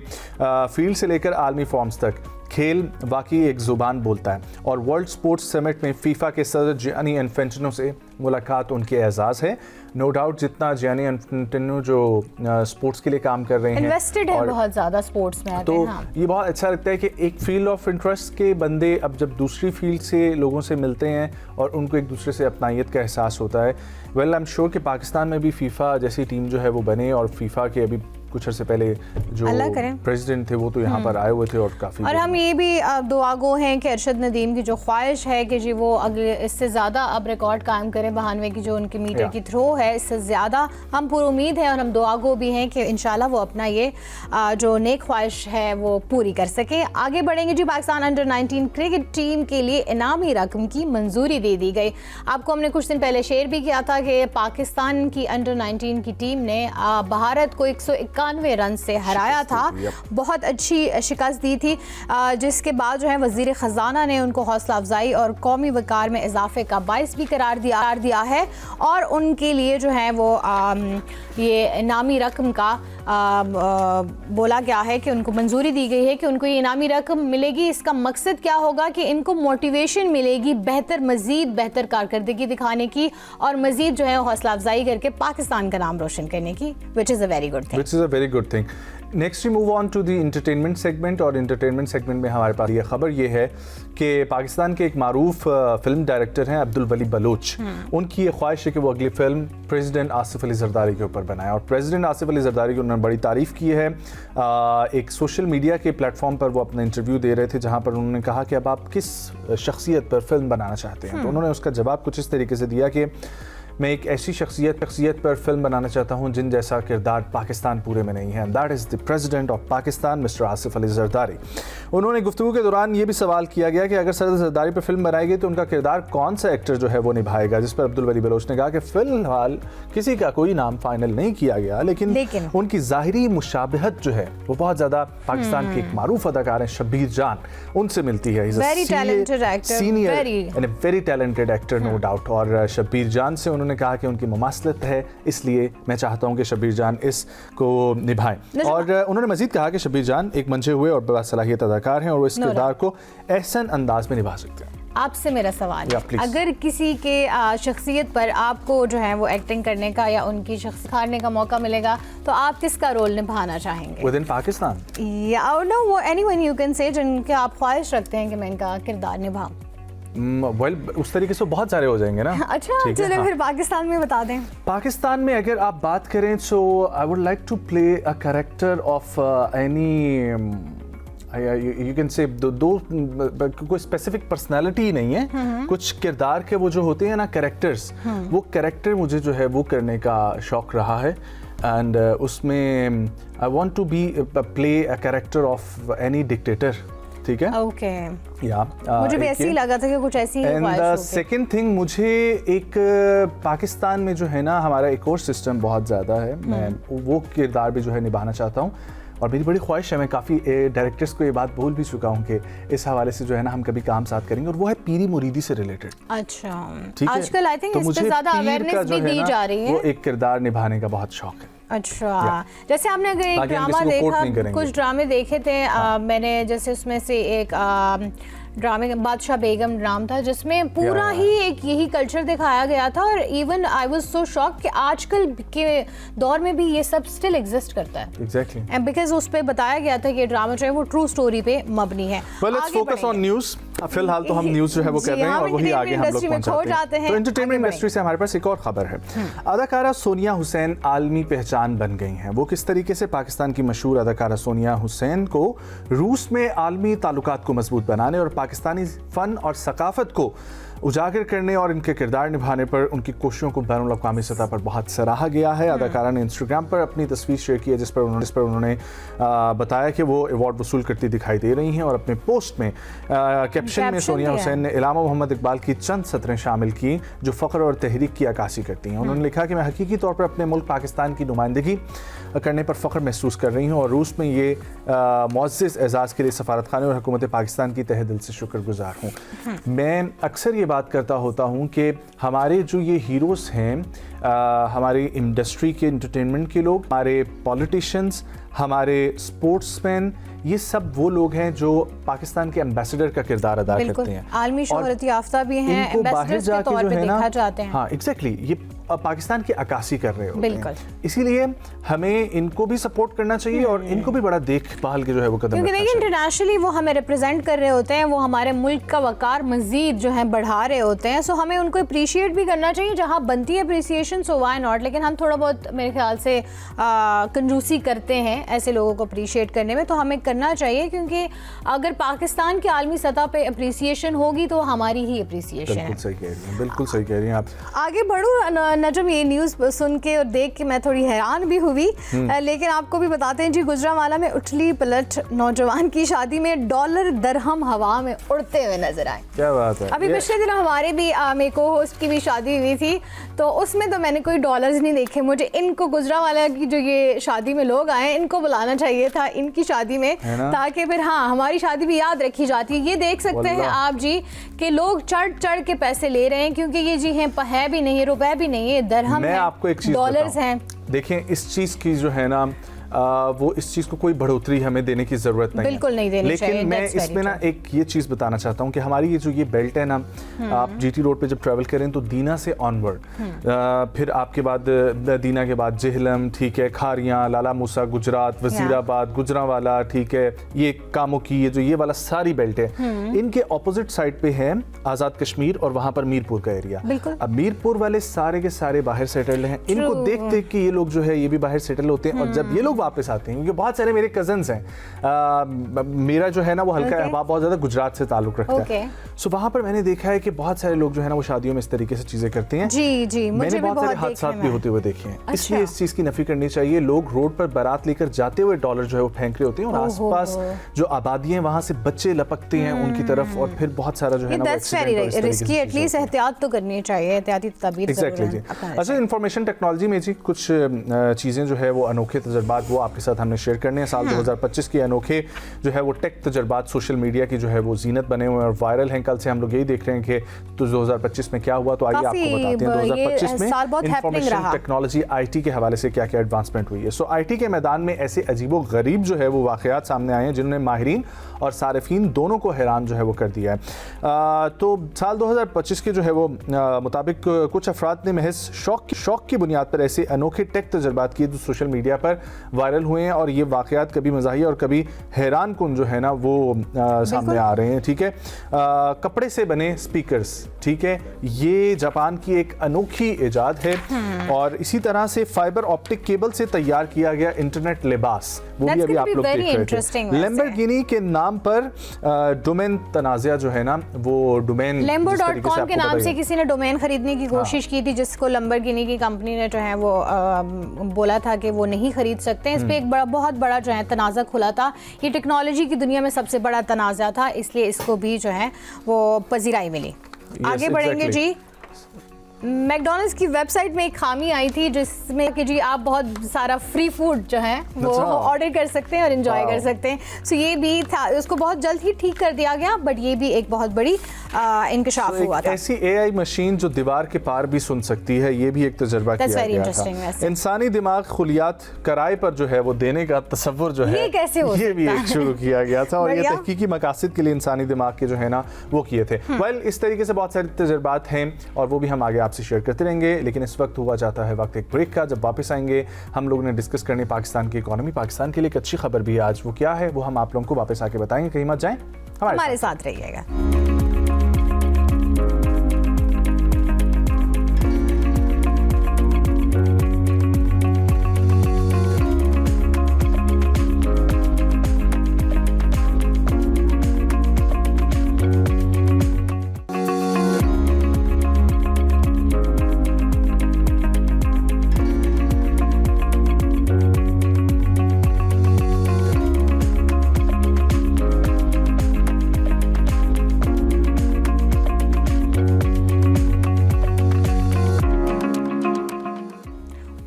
فیلڈ سے لے کر عالمی فارمز تک کھیل واقعی ایک زبان بولتا ہے, اور ورلڈ سپورٹس سمٹ میں فیفا کے صدر جیانی انفینٹینو سے ملاقات ان کے اعزاز ہے. نو ڈاؤٹ جتنا جیانی انفینٹینو جو سپورٹس کے لیے کام کر رہے ہیں, انویسٹڈ ہے بہت زیادہ سپورٹس میں, تو یہ بہت اچھا لگتا ہے کہ ایک فیلڈ آف انٹرسٹ کے بندے اب جب دوسری فیلڈ سے لوگوں سے ملتے ہیں اور ان کو ایک دوسرے سے اپنائیت کا احساس ہوتا ہے. ویل آئی ایم شیور کہ پاکستان میں بھی فیفا جیسی ٹیم جو ہے وہ بنے, اور فیفا کے ابھی کچھ عرصے پہلے جو پریزیڈنٹ تھے وہ تو یہاں پر آئے ہوئے تھے, اور کافی, اور ہم یہ بھی دعا گو ہیں کہ ارشد ندیم کی جو خواہش ہے کہ جی وہ اگلے اس سے زیادہ اب ریکارڈ قائم کریں 92 کی جو ان کی میٹر کی تھرو ہے, اس سے زیادہ ہم پر امید ہیں, اور ہم دعا گو بھی ہیں کہ انشاءاللہ وہ اپنا یہ جو نیک خواہش ہے وہ پوری کر سکیں. آگے بڑھیں گے جی. پاکستان انڈر 19 کرکٹ ٹیم کے لیے انعامی رقم کی منظوری دے دی گئی. آپ کو ہم نے کچھ دن پہلے شیئر بھی کیا تھا کہ پاکستان کی انڈر 19 کی ٹیم نے بھارت کو 191 رن سے ہرایا تھا, بہت اچھی شکست دی تھی, جس کے بعد جو ہے وزیر خزانہ نے ان کو حوصلہ افزائی اور قومی وقار میں اضافے کا باعث بھی قرار دیا ہے, اور ان کے لیے جو ہے وہ یہ انعامی رقم کا بولا گیا ہے کہ ان کو منظوری دی گئی ہے کہ ان کو یہ انعامی رقم ملے گی. اس کا مقصد کیا ہوگا کہ ان کو موٹیویشن ملے گی مزید بہتر کارکردگی دکھانے کی, اور مزید جو ہے حوصلہ افزائی کر کے پاکستان کا نام روشن کرنے کی, which is a very good thing. Next we move on to the entertainment segment, اور انٹرٹینمنٹ سیگمنٹ میں ہمارے پاس یہ خبر یہ ہے کہ پاکستان کے ایک معروف فلم ڈائریکٹر ہیں عبدالولی بلوچ, ان کی یہ خواہش ہے کہ وہ اگلی فلم پریزیڈنٹ آصف علی زرداری کے اوپر بنائے, اور پریزیڈنٹ آصف علی زرداری کی انہوں نے بڑی تعریف کی ہے. ایک سوشل میڈیا کے پلیٹ فارم پر وہ اپنا انٹرویو دے رہے تھے, جہاں پر انہوں نے کہا کہ اب آپ کس شخصیت پر فلم بنانا چاہتے ہیں, تو انہوں نے اس کا جواب کچھ اس طریقے سے دیا کہ میں ایک ایسی شخصیت پر فلم بنانا چاہتا ہوں جن جیسا کردار پاکستان پورے میں نہیں ہے, and that is the president of Pakistan mister Asif Ali Zardari. انہوں نے گفتگو کے دوران یہ بھی سوال کیا گیا کہ اگر سر زرداری پر فلم بنائی گئی تو ان کا کردار کون سا ایکٹر جو ہے وہ نبھائے گا, جس پر عبدالولی بلوچ نے کہا کہ فی الحال کسی کا کوئی نام فائنل نہیں کیا گیا, لیکن ان کی ظاہری مشابہت جو ہے وہ بہت زیادہ پاکستان کے ایک معروف اداکار ہیں شبیر جان, ان سے ملتی ہے. Very talented actor no doubt, اور شبیر جان سے انہوں نے کہا کہ ان کی مماثلت ہے, اس لیے میں چاہتا ہوں کہ شبیر جان اس کو نبھائیں. اور انہوں نے مزید کہا کہ شبیر جان ایک منجے ہوئے اور باصلاحیت اداکار ہیں, اور وہ اس کردار کو احسن انداز میں نبھا سکتے ہیں. آپ سے میرا سوال ہے, اگر کسی کے شخصیت پر آپ کو جو ہے وہ ایکٹنگ کرنے کا یا ان کی شخصیت کھارنے کا موقع ملے گا تو آپ کس کا رول نبھانا چاہیں گے within پاکستان, یا no anyone you can say جن کے آپ خواہش رکھتے ہیں کہ میں ان کا کردار نبھاؤں؟ اس طریقے سے بہت سارے ہو جائیں گے نا. اچھا چلیں پھر پاکستان میں بتا دیں. پاکستان میں اگر آپ بات کریں تو I would like to play a character of any, you can say دو کوئی اسپیسیفک پرسنالٹی نہیں ہے, کچھ کردار کے وہ جو ہوتے ہیں نا کریکٹرز, وہ کریکٹر مجھے جو ہے وہ کرنے کا شوق رہا ہے, اینڈ اس میں I want to be play a character of any dictator. ٹھیک ہے, اوکے, یا مجھے بھی ایسے ہی لگا تھا کہ کچھ ایسی ہی خواہش ہوگی. سیکنڈ تھنگ, مجھے ایک پاکستان میں جو ہے نا ہمارا ایک اور سسٹم بہت زیادہ ہے, میں وہ کردار بھی جو ہے نبھانا چاہتا ہوں, اور میری بڑی خواہش ہے, میں کافی ڈائریکٹرز کو یہ بات بول بھی چکا ہوں کہ اس حوالے سے جو ہے نا ہم کبھی کام ساتھ کریں گے, اور وہ ہے پیری مریدی سے ریلیٹڈ. اچھا, آج کل آئی تھنک اس پہ زیادہ اویئرنیس بھی دی جا رہی ہے, وہ ایک کردار نبھانے کا بہت شوق ہے. अच्छा, जैसे आपने अगर एक ताकि हम ड्रामा किसी को कोट नहीं देखा, करेंगे। कुछ ड्रामे देखे थे, मैंने जैसे उसमें से एक ड्रामे बादशाह बेगम नाम था, जिसमें पूरा ही एक यही कल्चर दिखाया गया था, और even I was so shock कि आजकल के दौर में भी ये सब स्टिल एग्जिस्ट करता है। एग्जैक्टली, एंड बिकॉज उस पे बताया गया था कि ये ड्रामा जो है वो ट्रू स्टोरी पे मबनी है। वेल लेट्स आगे फोकस ऑन बढ़ेंगे। न्यूज़। फिलहाल तो हम न्यूज़ जो है वो जी, कर रहे हैं हम और वही आगे हम लोग entertainment industry में खो पहुंचाते जाते हैं। तो एंटरटेनमेंट आगे इंडस्ट्री से हमारे पास एक और खबर है। अदाकारा सोनिया हुसैन आलमी पहचान बन गई हैं। वो किस तरीके से पाकिस्तान की मशहूर अदाकारा सोनिया हुसैन को रूस में आलमी ताल्लुकात को मजबूत बनाने और पाकिस्तानी फ़न और सकाफत को उजागर करने और इनके किरदार निभाने पर उनकी कोशिशों को बैनुल अक़वामी सतह पर बहुत सराहा गया है। अदाकारा ने इंस्टाग्राम पर अपनी तस्वीर शेयर की है जिस पर उन्होंने बताया कि वो अवार्ड वसूल करती दिखाई दे रही हैं, और अपने पोस्ट में कैप्शन में सोनिया हुसैन ने इलामा मोहम्मद इकबाल की चंद सतरें शामिल की जो फ़ख्र और तहरीक की अक्कासी करती हैं। उन्होंने लिखा कि मैं हकीकी तौर पर अपने मुल्क पाकिस्तान की नुमाइंदगी करने पर फ़ख्र महसूस कर रही हूँ और रूस में ये मुअज़्ज़ज़ एज़ाज़ के लिए सफारतखाने और हुकूमत पाकिस्तान की तहे दिल से शुक्रगुजार हूँ। मैं अक्सर ये बात करता होता हूँ कि हमारे जो ये हीरोज़ हैं, हमारी इंडस्ट्री के एंटरटेनमेंट के लोग, हमारे पॉलिटिशियंस, हमारे स्पोर्ट्समैन, ये सब वो लोग हैं जो पाकिस्तान के एम्बेसडर का किरदार अदा करते हैं, आलमी शोहरत याफ्ता भी हैं, इनको बाहर एम्बेसडर्स के जाके तौर जो पे है ना, देखा जाते हैं। हाँ एग्जैक्टली, ये पाकिस्तान की अक्कासी कर रहे होते बिल्कुल। हैं। इसीलिए हमें इनको भी सपोर्ट करना चाहिए और इनको भी बड़ा देखभाल के जो है वो कदम क्योंकि रखना देखिए चाहिए। इंटरनेशनली वो हमें रिप्रेजेंट कर रहे होते हैं, वो हमारे मुल्क का वकार मजीद जो है बढ़ा रहे होते हैं। सो हमें उनको अप्रिशिएट भी करना चाहिए जहाँ बनती है अप्रिसिएशन, सो वाई नॉट। लेकिन हम थोड़ा बहुत मेरे ख्याल से कंजूसी करते हैं ऐसे लोगों को अप्रिशिएट करने में, तो हमें करना चाहिए, क्योंकि अगर पाकिस्तान की आलमी सतह पे अप्रिसिएशन होगी तो हमारी ही अप्रिसिएशन है। बिल्कुल सही कह रही हैं, बिल्कुल सही कह रही हैं आप। आगे बढ़ूँ नजम, ये न्यूज़ सुन के और देख के मैं थोड़ी हैरान भी हुई, लेकिन आपको भी बताते हैं जी, गुजरांवाला में उछली पलट, नौजवान की शादी में डॉलर दरहम हवा में उड़ते हुए नजर आए। क्या बात है। अभी पिछले दिन हमारे भी मेरे को होस्ट की भी शादी हुई थी, तो उसमें तो मैंने कोई डॉलर्स नहीं देखे। मुझे इनको गुजरांवाला की जो ये शादी में लोग आए, इनको बुलाना चाहिए था इनकी शादी में, ताकि फिर हाँ हमारी शादी भी याद रखी जाती है। ये देख सकते हैं आप जी कि लोग चढ़ चढ़ के पैसे ले रहे हैं, क्योंकि ये जी है भी नहीं है, रुपए भी नहीं है, दरहम मैं है, आपको एक चीज डॉलर्स बताऊं। हैं। देखें, इस चीज की जो है ना, वो इस चीज़ को कोई बढ़ोतरी हमें देने की ज़रूरत नहीं बिल्कुल नहीं देनी चाहिए। लेकिन मैं इसमें ना एक ये चीज़ बताना चाहता हूँ कि हमारी ये जो ये बेल्ट है ना, आप जीटी रोड पे जब ट्रैवल करें तो दीना से ऑनवर्ड, फिर आपके बाद दीना के बाद जेहलम, ठीक है, खारियाँ, लाला मूसा, गुजरात, वजीराबाद, गुजरांवाला, ठीक है, ये कामों की ये वाला सारी बेल्ट है, इनके ऑपोजिट साइड पे है आज़ाद कश्मीर और वहाँ पर मीरपुर का एरिया। अब मीरपुर वाले सारे के सारे बाहर सेटल्ड हैं। इनको देख देख के ये लोग जो है ये भी बाहर सेटल होते हैं, और जब ये लोग वापस आते हैं, क्योंकि बहुत सारे मेरे कजन्स हैं, मेरा जो है ना वो हल्का अहबाब बहुत ज़्यादा गुजरात से ताल्लुक रखता है, सो वहाँ पर मैंने देखा है कि बहुत सारे लोग जो है ना वो शादियों में इस तरीके से चीज़ें करते हैं। जी जी, मैंने बहुत सारे हादसात भी होते हुए देखे हैं। इसलिए इस चीज़ की नफी करनी चाहिए। लोग रोड पर बारात लेकर जाते हुए डॉलर जो है वो फेंक रहे होते हैं, और आसपास जो आबादियां वहाँ से बच्चे लपकते हैं उनकी तरफ, और फिर बहुत सारा जो है ना रिस्की, एटलीस्ट एहतियात तो करनी चाहिए, एहतियाती तदबीर एग्जैक्टली जी। अच्छा, इंफॉर्मेशन टेक्नोलॉजी में जी कुछ चीज़ें जो है वो अनोखे तजर्बात वो आपके साथ हमने शेयर करने हैं। साल 2025 के अनोखे जो है वो टेक तजर्बात सोशल मीडिया की जो है वो जीनत बने हुए हैं और वायरल हैं। कल से हम लोग यही देख रहे हैं कि तो 2025 में क्या हुआ, तो आइए आपको बताते हैं 2025 में इंफॉर्मेशन टेक्नोलॉजी आईटी के हवाले से क्या क्या एडवांसमेंट हुई है। सो आईटी के मैदान में ऐसे अजीबो गरीब जो है वो वाक़यात सामने आए हैं जिन्होंने माहिरीन और सारिफीन दोनों को हैरान जो है वो कर दिया है। तो साल 2025 के जो है वो मुताबिक कुछ अफराद ने महज शौक की बुनियाद पर ऐसे अनोखे टेक तजर्बात किए जो सोशल मीडिया पर वायरल हुए हैं, और ये वाक़यात कभी मज़ाहिया और कभी हैरान कुन जो है ना वो सामने आ रहे हैं। ठीक है, कपड़े से बने स्पीकर्स, ठीक है, ये जापान की एक अनोखी इजाद है। और इसी तरह से फाइबर ऑप्टिक केबल से तैयार किया गया इंटरनेट लिबास, वो भी अभी आप लोग देख रहे थे। लैम्बोर्गिनी के नाम पर डोमेन तनाज़ा जो है ना वो डोमेन Lambo.com के नाम से किसी ने डोमेन खरीदने की कोशिश की थी, जिसको लैम्बोर्गिनी की कंपनी ने जो है वो बोला था कि वो नहीं खरीद सकते। इस पे एक बहुत बड़ा जो है तनाज़ा खुला था। ये टेक्नोलॉजी की दुनिया में सबसे बड़ा तनाज़ा था, इसलिए इसको भी जो है वो पजीराई मिली। आगे बढ़ेंगे जी। मैकडॉनल्ड्स की वेबसाइट में एक खामी आई थी जिसमें कि जी आप बहुत सारा फ्री फूड जो है वो ऑर्डर कर सकते हैं और एंजॉय कर सकते हैं। सो ये भी था, उसको बहुत जल्द ही ठीक कर दिया गया, बट ये भी एक बहुत बड़ी इंकशाफ हुआ था। ऐसी AI मशीन जो दीवार के पार भी सुन सकती है, ये भी एक तजर्बा किया गया था। इंसानी दिमाग खुलियात किराए पर जो है वो देने का तस्वुर जो है ये भी एक शुरू किया गया था और ये तहकीकी मकासद के लिए इंसानी दिमाग के जो है ना वो किए थे। वेल, इस तरीके से बहुत सारे तजर्बात हैं और वो भी हम आगे आपसे शेयर करते रहेंगे, लेकिन इस वक्त हुआ जाता है वक्त एक ब्रेक का। जब वापस आएंगे हम लोगों ने डिस्कस करनी पाकिस्तान की इकोनॉमी, पाकिस्तान के लिए एक अच्छी खबर भी है आज, वो क्या है वो हम आप लोगों को वापस आके बताएंगे। कहीं मत जाएं, हमारे साथ रहिएगा।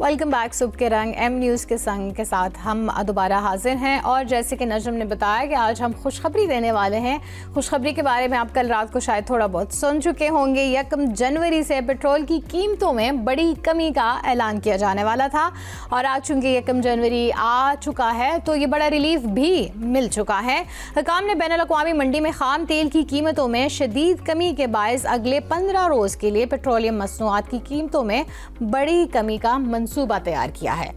Welcome back. सुबह के रंग एम न्यूज़ के संग के साथ हम दोबारा हाजिर हैं और जैसे कि नजम ने बताया कि आज हम खुशखबरी देने वाले हैं। खुशखबरी के बारे में आप कल रात को शायद थोड़ा बहुत सुन चुके होंगे। 1 जनवरी से पेट्रोल की कीमतों में बड़ी कमी का ऐलान किया जाने वाला था और आज चूँकि 1 जनवरी आ चुका है तो ये बड़ा रिलीफ भी मिल चुका है। हुकाम ने बैनुल-अक़वामी मंडी में खाम तेल की कीमतों में शदीद कमी के बायस अगले 15 रोज़ के लिए पेट्रोलियम मसनूआत की कीमतों में बड़ी कमी का मंसूबा तैयार किया है।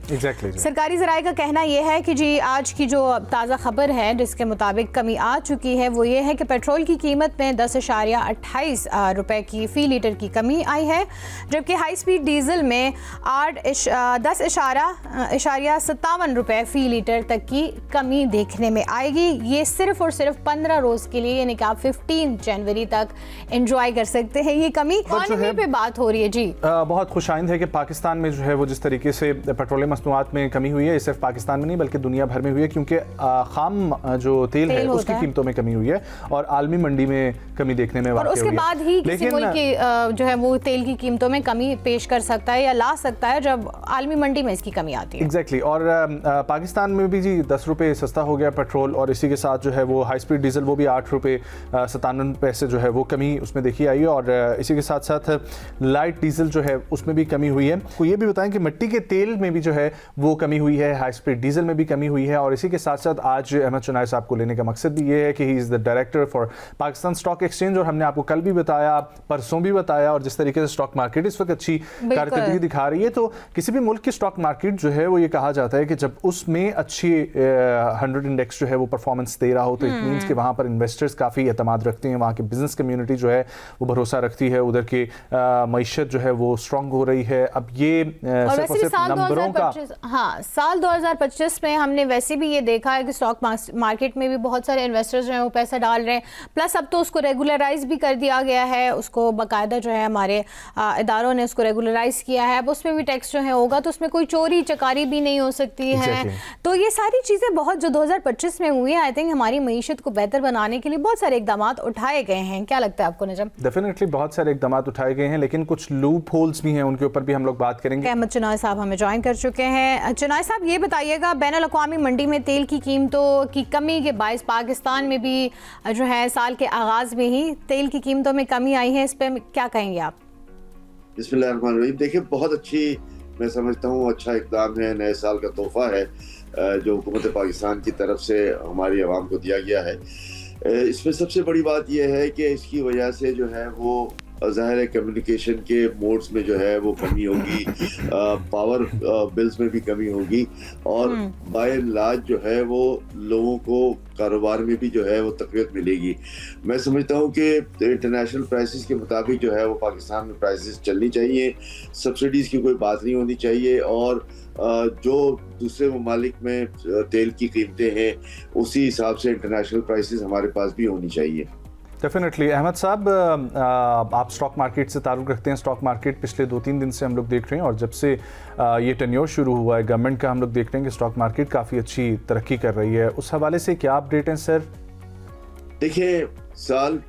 सरकारी ज़राए का कहना यह है कि जी आज की जो ताज़ा खबर है जिसके मुताबिक कमी आ चुकी है वो ये है कि पेट्रोल की कीमत में 10.28 रुपए की फ़ी लीटर की कमी आई है, जबकि हाई स्पीड डीजल में 10.57 रुपए फ़ी लीटर तक की कमी देखने में आएगी। ये सिर्फ और सिर्फ 15 रोज़ के लिए, यानी कि आप 15 जनवरी तक एंजॉय कर सकते हैं ये कमी। इकोनॉमी पे बात हो रही है जी। बहुत खुशाइंद है कि पाकिस्तान में जो है वो जिस तरीके से पेट्रोलियम मसनूआत में कमी हुई है, ये सिर्फ पाकिस्तान में नहीं बल्कि दुनिया भर में हुई है, क्योंकि खाम जो तेल है उसकी कीमतों में कमी हुई है और आलमी मंडी में कमी देखने में वाक़ई हुई है। उसके बाद ही किसी मुल्क की जो है वो तेल की कीमतों में कमी पेश कर सकता है या ला सकता है जब आलमी मंडी में इसकी कमी आती है। एग्जैक्टली और पाकिस्तान में भी जी 10 रुपये सस्ता हो गया पेट्रोल और इसी के साथ जो है वो हाई स्पीड डीजल वो भी 8 रुपये 57 पैसे जो है वो कमी उसमें देखी आई है और इसी के साथ साथ लाइट डीजल जो है उसमें भी कमी हुई है। तो ये भी बताएं कि मिट्टी के तेल में भी जो है वो कमी हुई है, हाई स्पीड डीजल में भी कमी हुई है और इसी के साथ साथ आज अहमद चुनाई साहब को लेने का मकसद भी ये है कि he is the director for Pakistan stock exchange और हमने आपको कल भी बताया, परसों भी बताया और जिस तरीके से स्टॉक मार्केट इस वक्त अच्छी कारकर्दगी दिखा रही है, तो किसी भी मुल्क की स्टॉक मार्केट जो है वो ये कहा जाता है कि जब उसमें अच्छी 100 इंडेक्स जो है वो परफॉर्मेंस दे रहा हो तो इट मीन्स कि वहाँ पर इन्वेस्टर्स काफ़ी एतमाद रखते हैं, वहाँ की बिजनेस कम्युनिटी जो है वो भरोसा रखती है, उधर की मईशत जो है वो स्ट्रॉन्ग हो रही है। अब ये नंबरों का साल 2025 में हमने वैसे भी ये देखा है कि स्टॉक मार्केट में भी बहुत सारे इन्वेस्टर्स जो हैं वो पैसा डाल रहे हैं, प्लस अब तो उसको रेगुलराइज भी कर दिया गया है, उसको बाकायदा जो है हमारे इदारों ने उसको रेगुलराइज किया है। अब उसमें भी टैक्स जो है होगा तो उसमें कोई चोरी चकारी भी नहीं हो सकती है। तो ये सारी चीज़ें बहुत जो 2025 में हुई है, आई थिंक हमारी मईशत को बेहतर बनाने के लिए बहुत सारे इकदाम उठाए गए हैं। क्या लगता है आपको नजम? डेफिनेटली बहुत सारे इकदाम उठाए गए हैं, लेकिन कुछ लूप होल्स भी हैं, उनके ऊपर भी हम लोग बात करेंगे। अहमद चुनाई साहब हमें ज्वाइन कर चुके हैं। चुनाई साहब ये बताइएगा, बैनुल-अक़वामी मंडी में तेल की कीमतों की कमी के बायस पाकिस्तान में भी जो है साल के आगाज़ में ही तेल की कीमतों में कमी आई है, इस पर क्या कहेंगे आप? बिस्मिल्लाहिर्रहमानिर्रहीम। देखिए, बहुत अच्छी मैं समझता हूँ अच्छा इक़दाम है, नए साल का तोहफ़ा है जो हुकूमत पाकिस्तान की तरफ से हमारी आवाम को दिया गया है। इसमें सबसे बड़ी बात यह है कि इसकी वजह से जो है वो ज़ाहिर है कम्युनिकेशन के मोड्स में जो है वो कमी होगी, पावर बिल्स में भी कमी होगी और बाय एंड लार्ज जो है वो लोगों को कारोबार में भी जो है वो तक़वियत मिलेगी। मैं समझता हूँ कि इंटरनेशनल प्राइसेस के मुताबिक जो है वो पाकिस्तान में प्राइसेस चलनी चाहिए, सब्सिडीज़ की कोई बात नहीं होनी चाहिए और जो दूसरे ममालिक में तेल की कीमतें हैं उसी हिसाब से इंटरनेशनल प्राइसेस हमारे पास भी होनी चाहिए। डेफिनेटली। अहमद साहब, आप स्टॉक मार्केट से ताल्लुक़ रखते हैं। स्टॉक मार्केट पिछले 2-3 दिन से हम लोग देख रहे हैं और जब से ये टेन्योर शुरू हुआ है गवर्नमेंट का, हम लोग देख रहे हैं कि स्टॉक मार्केट काफ़ी अच्छी तरक्की कर रही है। उस हवाले से क्या अपडेट हैं सर? देखिए, साल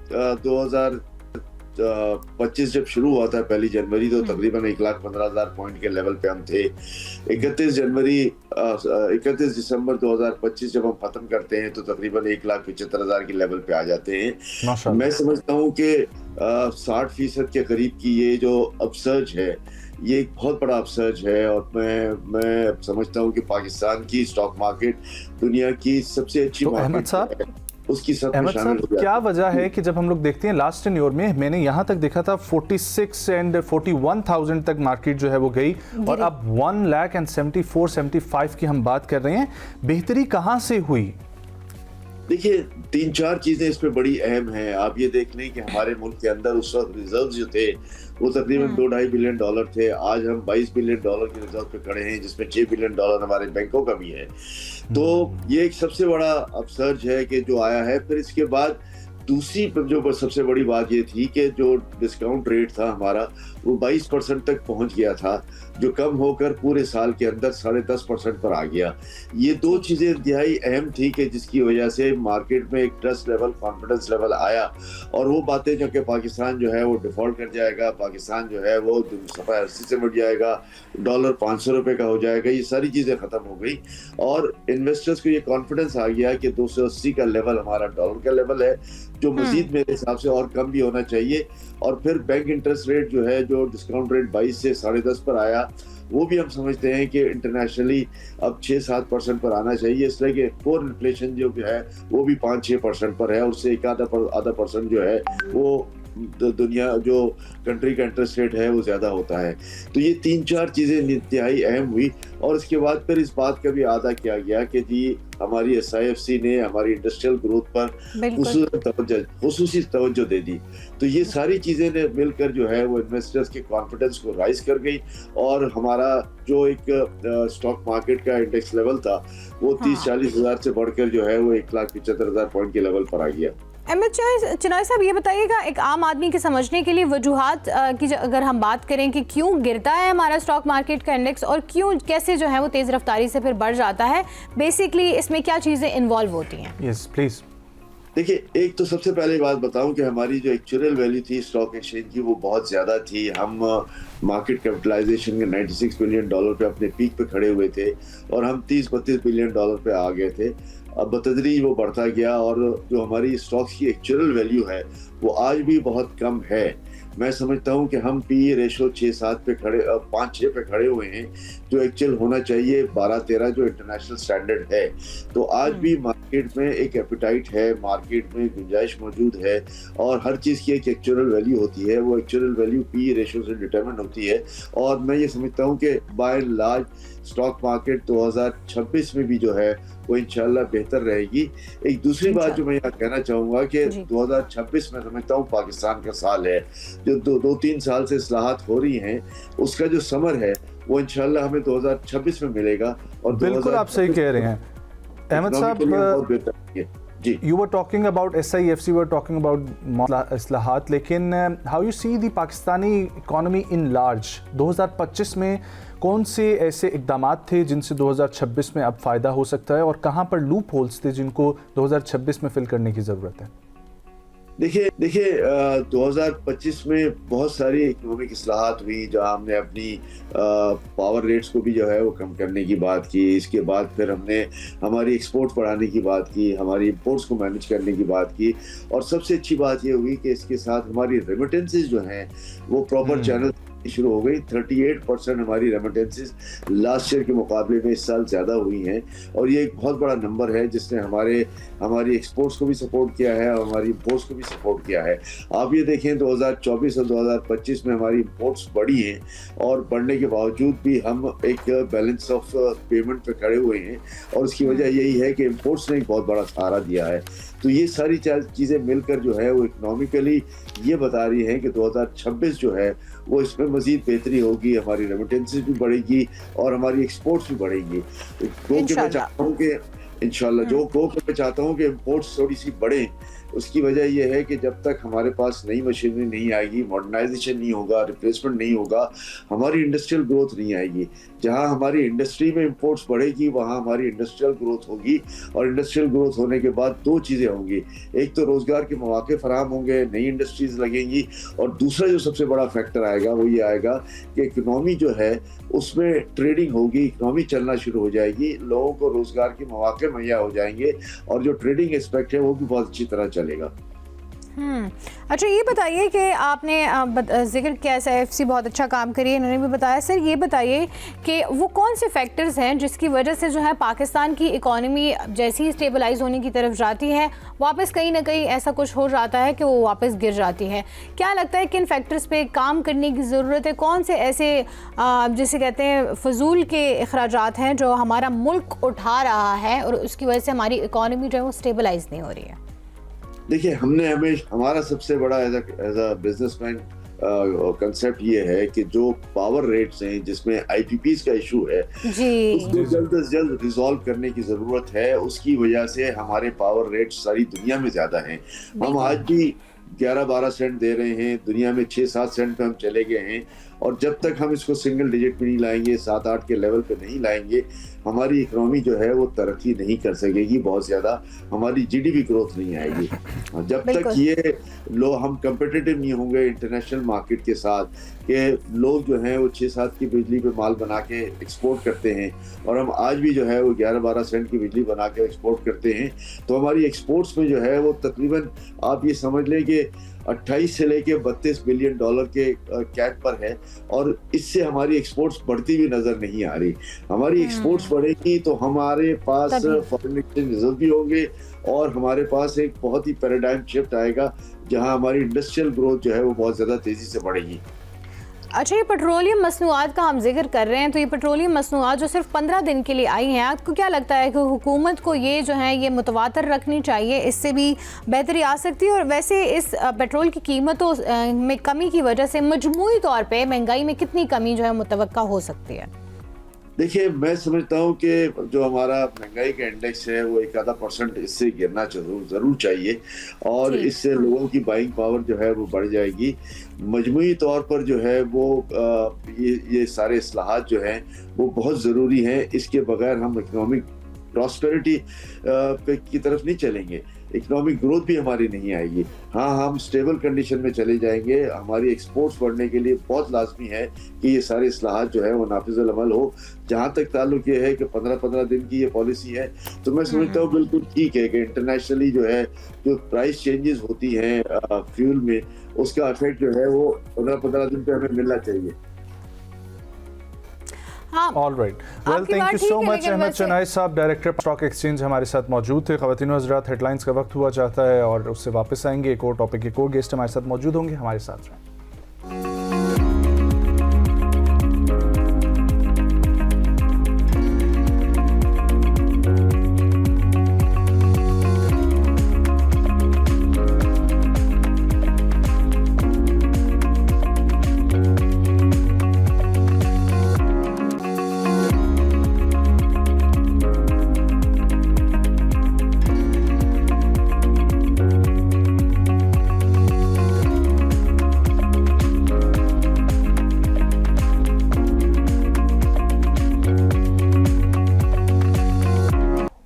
2025 जब शुरू हुआ था 1 जनवरी तो तकरीबन 1,15,000 पॉइंट के लेवल पे हम थे। 31 दिसंबर 2025 जब हम खत्म करते हैं तो तकरीबन 1,75,000 के लेवल पे आ जाते हैं। मैं समझता हूँ कि 60% के करीब की ये जो अपसर्ज है ये एक बहुत बड़ा अपसर्ज है, और मैं समझता हूँ कि पाकिस्तान की स्टॉक मार्केट दुनिया की सबसे अच्छी मार्केट है, उसकी अहमद साहब क्या वजह है कि जब हम लोग देखते हैं लास्ट टेन्योर में मैंने यहाँ तक देखा था 46 एंड 41,000 तक मार्केट जो है वो गई, और अब 1,74,75 की हम बात कर रहे हैं। बेहतरी कहाँ से हुई? देखिए 3-4 चीजें इसमें बड़ी अहम हैं। आप ये देख लें कि हमारे मुल्क के अंदर उस वक्त रिजर्व जो थे वो तकरीबन $2-2.5 बिलियन थे। आज हम $22 बिलियन के रिजर्व पे खड़े हैं, जिसमें $6 बिलियन हमारे बैंकों का भी है। तो ये एक सबसे बड़ा अपसर्ज है कि जो आया है। फिर इसके बाद दूसरी जो सबसे बड़ी बात ये थी कि जो डिस्काउंट रेट था हमारा वो 22% तक पहुंच गया था, जो कम होकर पूरे साल के अंदर 10.5% पर आ गया। ये दो चीज़ें इंतहाई अहम थी कि जिसकी वजह से मार्केट में एक ट्रस्ट लेवल, कॉन्फिडेंस लेवल आया, और वो बातें जो कि पाकिस्तान जो है वो डिफ़ॉल्ट कर जाएगा, पाकिस्तान जो है वो सफ़ा 80 से बढ़ जाएगा, डॉलर 500 रुपये का हो जाएगा, ये सारी चीज़ें ख़त्म हो गई। और इन्वेस्टर्स को ये कॉन्फिडेंस आ गया कि 280 का लेवल हमारा डॉलर का लेवल है, जो मजीद मेरे हिसाब से और कम भी होना चाहिए। और फिर बैंक इंटरेस्ट रेट जो है, जो डिस्काउंट रेट 22 से 10.5 पर आया, वो भी हम समझते हैं कि इंटरनेशनली अब 6-7% पर आना चाहिए, इसलिए कि कोर इन्फ्लेशन जो है वो भी 5-6% पर है, और उससे आधा परसेंट जो है वो दुनिया जो कंट्री का इंटरेस्ट रेट है वो ज़्यादा होता है। तो ये 3-4 चीज़ें इंतहाई अहम हुई, और इसके बाद फिर इस बात का भी अदा किया गया कि जी हमारी SIFC ने हमारी इंडस्ट्रियल ग्रोथ पर खुसूसी तवज्जो दे दी। तो ये सारी चीज़ें ने मिलकर जो है वो इन्वेस्टर्स के कॉन्फिडेंस को राइज कर गई, और हमारा जो एक स्टॉक मार्केट का इंडेक्स लेवल था वो 30-40 हज़ार से बढ़कर जो है वो 1,75,000 पॉइंट के लेवल पर आ गया। अहमद चिनॉय साहब, ये बताइएगा एक आम आदमी के समझने के लिए वजूहात की अगर हम बात करें कि क्यों गिरता है हमारा स्टॉक मार्केट का इंडेक्स, और क्यों कैसे जो है वो तेज़ रफ्तारी से फिर बढ़ जाता है, बेसिकली इसमें क्या चीज़ें इन्वॉल्व होती हैं? Yes please. देखिए, एक तो सबसे पहले बात बताऊं कि हमारी जो एक्चुअल वैल्यू थी स्टॉक एक्सचेंज की वो बहुत ज़्यादा थी। हम मार्केट कैपिटलाइजेशन के $96 बिलियन पे अपने पीक पे खड़े हुए थे, और हम $30-32 बिलियन पे आ गए थे। अब बतदरीज वो बढ़ता गया, और जो हमारी स्टॉक्स की एक्चुअल वैल्यू है वो आज भी बहुत कम है। मैं समझता हूं कि हम PE रेशो 6-7 पे खड़े 5-6 पे खड़े हुए हैं, जो एक्चुअल होना चाहिए 12-13 जो इंटरनेशनल स्टैंडर्ड है। तो आज भी मार्केट में एक एपिटाइट है, मार्केट में गुंजाइश मौजूद है, और हर चीज़ की एक एक्चुअल वैल्यू होती है। वो एक्चुअल वैल्यू PE रेशो से डिटरमिन होती है, और मैं ये समझता हूँ कि by and large stock market 2026 में भी जो है वो इंशाल्लाह बेहतर रहेगी। एक दूसरी बात जो मैं यहाँ कहना चाहूँगा कि 2026 में समझता हूँ पाकिस्तान का साल है, जो 2-3 साल से इस्लाहात हो रही हैं, उसका जो समर है वो इंशाल्लाह हमें 2026 में मिलेगा। और बिल्कुल आप सही कह रहे हैं अहमद साहब। You were talking about SIFC, we were talking about इस्लाहात, लेकिन how you see the Pakistani economy in large 2025 में कौन से ऐसे इक़दामात थे जिनसे 2026 में अब फ़ायदा हो सकता है, और कहाँ पर लूप होल्स थे जिनको 2026 में फिल करने की ज़रूरत है? देखिए 2025 में बहुत सारी इकोनॉमिक इस्लाहात हुई, जहाँ हमने अपनी पावर रेट्स को भी जो है वो कम करने की बात की। इसके बाद फिर हमने हमारी एक्सपोर्ट बढ़ाने की बात की, हमारी इंपोर्ट्स को मैनेज करने की बात की, और सबसे अच्छी बात ये हुई कि इसके साथ हमारी रेमिटेंसेस जो हैं वो प्रॉपर चैनल शुरू हो गई। 38% हमारी रेमिटेंसेस लास्ट ईयर के मुकाबले में इस साल ज़्यादा हुई हैं, और ये एक बहुत बड़ा नंबर है जिसने हमारी एक्सपोर्ट्स को भी सपोर्ट किया है और हमारी इंपोर्ट्स को भी सपोर्ट किया है। आप ये देखें 2024 और 2025 में हमारी इंपोर्ट्स बढ़ी हैं, और बढ़ने के बावजूद भी हम एक बैलेंस ऑफ पेमेंट पे खड़े हुए हैं, और उसकी वजह यही है कि इंपोर्ट्स ने एक बहुत बड़ा सहारा दिया है। तो ये सारी चीज़ें मिलकर जो है वो इकोनॉमिकली ये बता रही हैं कि 2026 जो है वो इसमें मज़ीद बेहतरी होगी, हमारी रेमिटेंसेस भी बढ़ेगी और हमारी एक्सपोर्ट्स भी बढ़ेंगी। क्योंकि मैं चाहता हूँ कि इंशाल्लाह। जो को मैं चाहता हूँ कि इम्पोर्ट्स थोड़ी सी बढ़े, उसकी वजह यह है कि जब तक हमारे पास नई मशीनरी नहीं आएगी, मॉडर्नाइजेशन नहीं होगा, रिप्लेसमेंट नहीं होगा, हमारी इंडस्ट्रियल ग्रोथ नहीं आएगी। जहाँ हमारी इंडस्ट्री में इंपोर्ट्स बढ़ेगी वहाँ हमारी इंडस्ट्रियल ग्रोथ होगी, और इंडस्ट्रियल ग्रोथ होने के बाद दो चीज़ें होंगी, एक तो रोज़गार के मौके फराहम होंगे, नई इंडस्ट्रीज लगेंगी, और दूसरा जो सबसे बड़ा फैक्टर आएगा वो ये आएगा कि इकनॉमी जो है उसमें ट्रेडिंग होगी, इकनॉमी चलना शुरू हो जाएगी, लोगों को रोज़गार के मौके मुहैया हो जाएंगे, और जो ट्रेडिंग एस्पेक्ट है वो भी बहुत अच्छी तरह चलेगा। अच्छा, ये बताइए कि आपने जिक्र किया SIFC बहुत अच्छा काम करी है, इन्होंने भी बताया। सर ये बताइए कि वो कौन से फैक्टर्स हैं जिसकी वजह से जो है पाकिस्तान की इकॉनमी जैसी ही स्टेबलाइज होने की तरफ जाती है, वापस कहीं ना कहीं ऐसा कुछ हो जाता है कि वो वापस गिर जाती है? क्या लगता है किन फैक्टर्स पे काम करने की ज़रूरत है? कौन से ऐसे जिसे कहते हैं फजूल के अखराजात हैं जो हमारा मुल्क उठा रहा है और उसकी वजह से हमारी इकॉनमी जो है वो स्टेबलाइज नहीं हो रही है? देखिए, हमारा सबसे बड़ा एज अ बिजनेसमैन कंसेप्ट ये है कि जो पावर रेट्स हैं जिसमें IPPs का इशू है उसको जल्द से जल्द रिजॉल्व करने की जरूरत है। उसकी वजह से हमारे पावर रेट्स सारी दुनिया में ज्यादा हैं। हम आज भी 11-12 सेंट दे रहे हैं, दुनिया में 6-7 सेंट पे हम चले गए हैं, और जब तक हम इसको सिंगल डिजिट पे नहीं लाएंगे, 7-8 के लेवल पे नहीं लाएंगे, हमारी इकोनॉमी जो है वो तरक्की नहीं कर सकेगी, बहुत ज़्यादा हमारी GDP ग्रोथ नहीं आएगी। जब तक ये हम कंपेटिटिव नहीं होंगे इंटरनेशनल मार्केट के साथ, कि लोग जो हैं वो 6-7 की बिजली पे माल बना के एक्सपोर्ट करते हैं, और हम आज भी जो है वो 11-12 सेंट की बिजली बना के एक्सपोर्ट करते हैं, तो हमारी एक्सपोर्ट्स में जो है वो तकरीबन आप ये समझ लें कि 28 से लेके 32 बिलियन डॉलर के कैप पर है, और इससे हमारी एक्सपोर्ट्स बढ़ती हुई नजर नहीं आ रही। हमारी एक्सपोर्ट्स बढ़ेगी तो हमारे पास फॉरेन एक्सचेंज रिजर्व भी होंगे, और हमारे पास एक बहुत ही पैराडाइम शिफ्ट आएगा जहां हमारी इंडस्ट्रियल ग्रोथ जो है वो बहुत ज़्यादा तेज़ी से बढ़ेगी। अच्छा, ये पेट्रोलियम मसनूआत का हम जिक्र कर रहे हैं, तो ये पेट्रोलियम मसनूआत जो सिर्फ 15 दिन के लिए आई हैं, आपको क्या लगता है कि हुकूमत को ये जो है ये मुतवातर रखनी चाहिए, इससे भी बेहतरी आ सकती है? और वैसे इस पेट्रोल की कीमतों में कमी की वजह से मजमूई तौर पे महंगाई में कितनी कमी जो है मुतवक्का हो सकती है? देखिए, मैं समझता हूँ कि जो हमारा महंगाई का इंडेक्स है वो 1-आधा% इससे गिरना ज़रूर चाहिए, और इससे लोगों की बाइंग पावर जो है वो बढ़ जाएगी। मजमूई तौर पर जो है वो ये सारे इस्लाहात जो हैं वो बहुत ज़रूरी हैं। इसके बगैर हम इकोनॉमिक प्रॉस्पेरिटी की तरफ नहीं चलेंगे, इकोनॉमिक ग्रोथ भी हमारी नहीं आएगी। हाँ, हम स्टेबल कंडीशन में चले जाएंगे। हमारी एक्सपोर्ट्स बढ़ने के लिए बहुत लाजमी है कि ये सारे इस्लाहात जो है वो नाफिज़ुल अमल हो। जहाँ तक ताल्लुक ये है कि 15-15 दिन की ये पॉलिसी है, तो मैं समझता हूँ बिल्कुल ठीक है कि इंटरनेशनली जो है जो प्राइस चेंजेस होती हैं फ्यूल में, उसका इफेक्ट जो है वो 15-15 दिन पे हमें मिलना चाहिए। All right, well, thank you so much Ahmed Shanai साहब, डायरेक्टर स्टॉक एक्सचेंज हमारे साथ मौजूद थे। ख़वातीन हज़रात, हेडलाइंस का वक्त हुआ चाहता है और उससे वापस आएंगे। एक और टॉपिक, एक और गेस्ट हमारे साथ मौजूद होंगे, हमारे साथ रहें।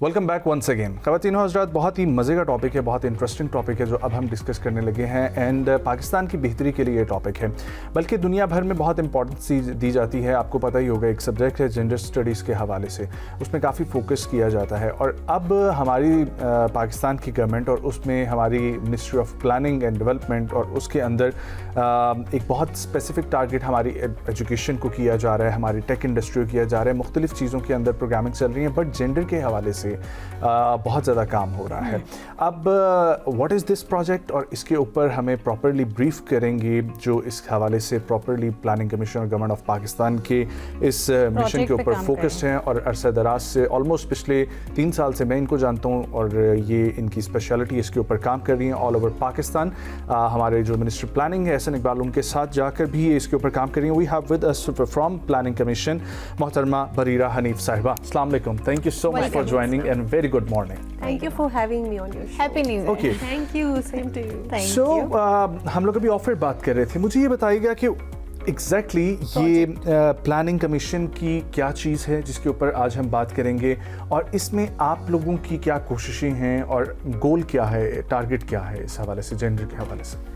Welcome back once again. ख़वातीन और हज़रात, बहुत ही मज़े का टॉपिक है, बहुत इंटरेस्टिंग टॉपिक है जो अब हम डिस्कस करने लगे हैं, एंड पाकिस्तान की बेहतरी के लिए ये टॉपिक है, बल्कि दुनिया भर में बहुत इंपॉर्टेंस दी जाती है। आपको पता ही होगा, एक सब्जेक्ट है जेंडर स्टडीज़ के हवाले से, उसमें काफ़ी फोकस किया जाता है। और अब हमारी पाकिस्तान की गवर्नमेंट और उसमें हमारी ministry of planning and development, और उसके अंदर एक बहुत स्पेसिफिक टारगेट हमारी एजुकेशन को किया जा रहा है, हमारी टेक इंडस्ट्री को किया जा रहा है, मुख्तलिफ चीज़ों के अंदर प्रोग्रामिंग चल रही है, बट जेंडर के हवाले से बहुत ज़्यादा काम हो रहा है। अब व्हाट इज़ दिस प्रोजेक्ट, और इसके ऊपर हमें प्रॉपरली ब्रीफ करेंगे जो इस हवाले से प्रॉपरली प्लानिंग कमीशन और गवर्नमेंट ऑफ पाकिस्तान के इस मिशन के ऊपर फोकस्ड हैं, और अरसा दराज से ऑलमोस्ट पिछले 3 साल से मैं इनको जानता हूँ, और ये इनकी स्पेशलिटी इसके ऊपर काम कर रही हैं ऑल ओवर पाकिस्तान। हमारे जो मिनिस्टर प्लानिंग है एहसन इकबाल, उनके साथ जाकर भी इसके ऊपर काम कर रही हैं। We have with us from planning commission मोहतरमा बरीरा हनीफ साहिबा। अस्सलाम वालेकुम, thank you so much for joining evening and very good morning. Thank you for having me on your show. Happy new year. Okay. Thank you, same to you. Thank So you. हम लोग अभी offer बात कर रहे थे, मुझे ये बताइएगा कि एग्जैक्टली ये प्लानिंग कमीशन की क्या चीज़ है जिसके ऊपर आज हम बात करेंगे, और इसमें आप लोगों की क्या कोशिशें हैं और गोल क्या है, टारगेट क्या है इस हवाले से, जेंडर के हवाले से?